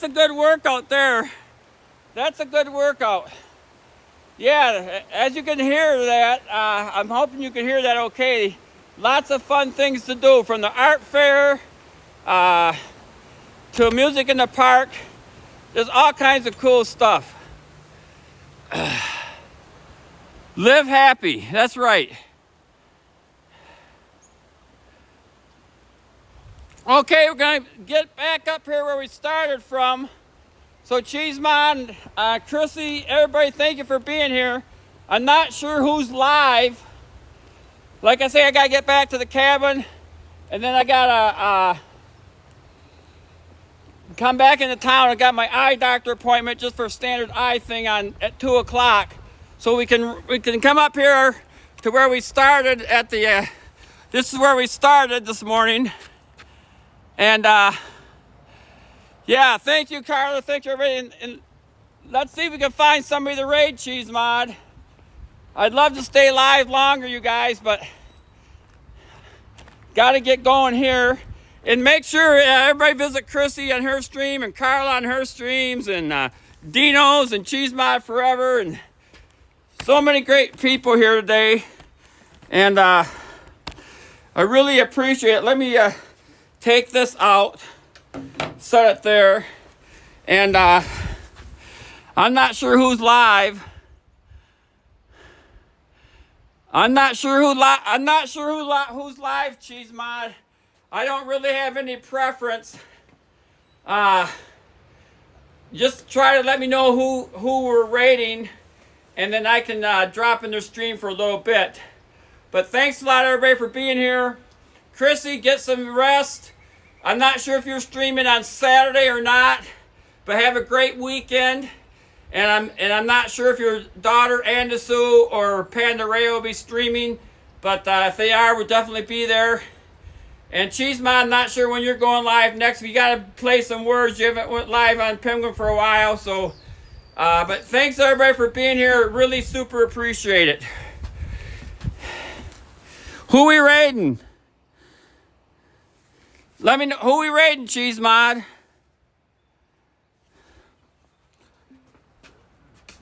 a good workout there. That's a good workout. Yeah, as you can hear that, I'm hoping you can hear that okay. Lots of fun things to do, from the art fair to music in the park. There's all kinds of cool stuff. Live happy, that's right. Okay, we're gonna get back up here where we started from. So Cheesemod, Chrissy, everybody, thank you for being here. I'm not sure who's live. Like I say, I gotta get back to the cabin, and then I gotta come back into town. I got my eye doctor appointment just for a standard eye thing at 2 o'clock. So we can come up here to where we started at the. This is where we started this morning, and yeah, thank you, Carla. Thank you, everybody. And let's see if we can find somebody to raid Cheesemod. I'd love to stay live longer, you guys, but got to get going here. And make sure everybody visit Chrissy on her stream and Carla on her streams, and Dino's and Cheesemod Forever, and so many great people here today. And I really appreciate it. Let me take this out, set it there, and I'm not sure who's live. I'm not sure who's live, Cheesemod. I don't really have any preference. Just try to let me know who we're rating, and then I can drop in their stream for a little bit. But thanks a lot, everybody, for being here. Chrissy, get some rest. I'm not sure if you're streaming on Saturday or not, but have a great weekend. And I'm not sure if your daughter Andasu or Pandaray will be streaming, but if they are, we'll definitely be there. And Cheesemod, I'm not sure when you're going live next. We got to play some words. You haven't went live on Penguin for a while, so. But thanks everybody for being here. Really super appreciate it. Who we raiding? Let me know who we raiding, Cheesemod.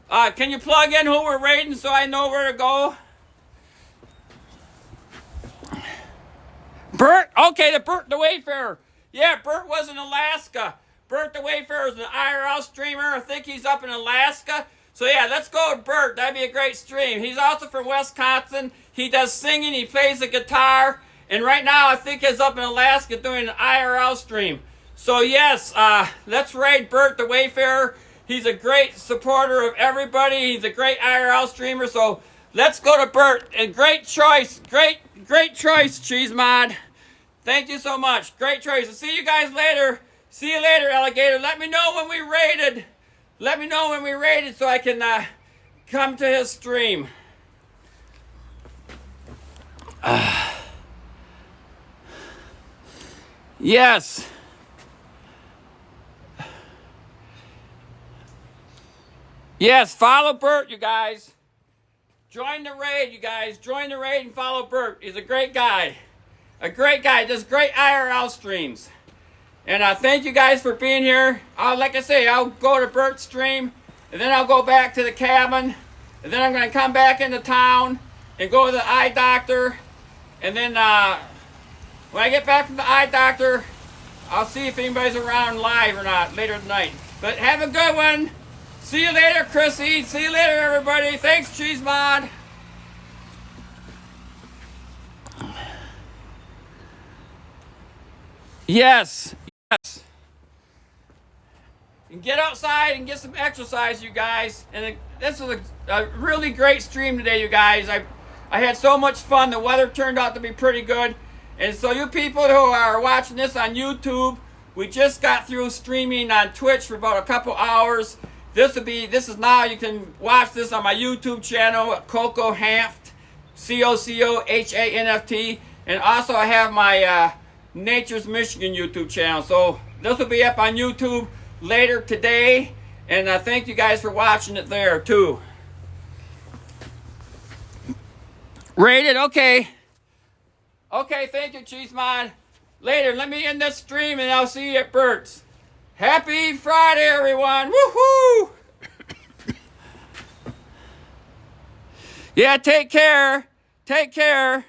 Can you plug in who we're raiding so I know where to go? Bert, okay, the Wayfarer. Yeah, Bert was in Alaska. Bert the Wayfarer is an IRL streamer. I think he's up in Alaska. So yeah, let's go with Bert. That'd be a great stream. He's also from Wisconsin. He does singing. He plays the guitar. And right now, I think he's up in Alaska doing an IRL stream. So yes, let's raid Bert the Wayfarer. He's a great supporter of everybody. He's a great IRL streamer. So let's go to Bert. And great choice. Great choice, Cheesemod. Thank you so much. Great choice. I'll see you guys later. See you later, Alligator. Let me know when we raided. Let me know when we raided so I can come to his stream. Yes. Yes, follow Bert, you guys. Join the raid, you guys. Join the raid and follow Bert. He's a great guy. A great guy. Does great IRL streams. And thank you guys for being here. Like I say, I'll go to Bert's stream, and then I'll go back to the cabin, and then I'm going to come back into town and go to the eye doctor. And then when I get back from the eye doctor, I'll see if anybody's around live or not later tonight. But have a good one. See you later, Chrissy. See you later, everybody. Thanks, Cheese Mod. Yes. Yes. And get outside and get some exercise, you guys. And this is a really great stream today, you guys. I had so much fun. The weather turned out to be pretty good. And so you people who are watching this on YouTube, we just got through streaming on Twitch for about a couple hours. This is now, you can watch this on my YouTube channel, Coco Hanft, COCOHANFT. And also I have my Nature's Michigan YouTube channel. So this will be up on YouTube later today. And thank you guys for watching it there too. Rated, okay. Okay, thank you, Cheese Mod. Later, let me end this stream and I'll see you at Bert's. Happy Friday, everyone. Woohoo! Yeah, take care. Take care.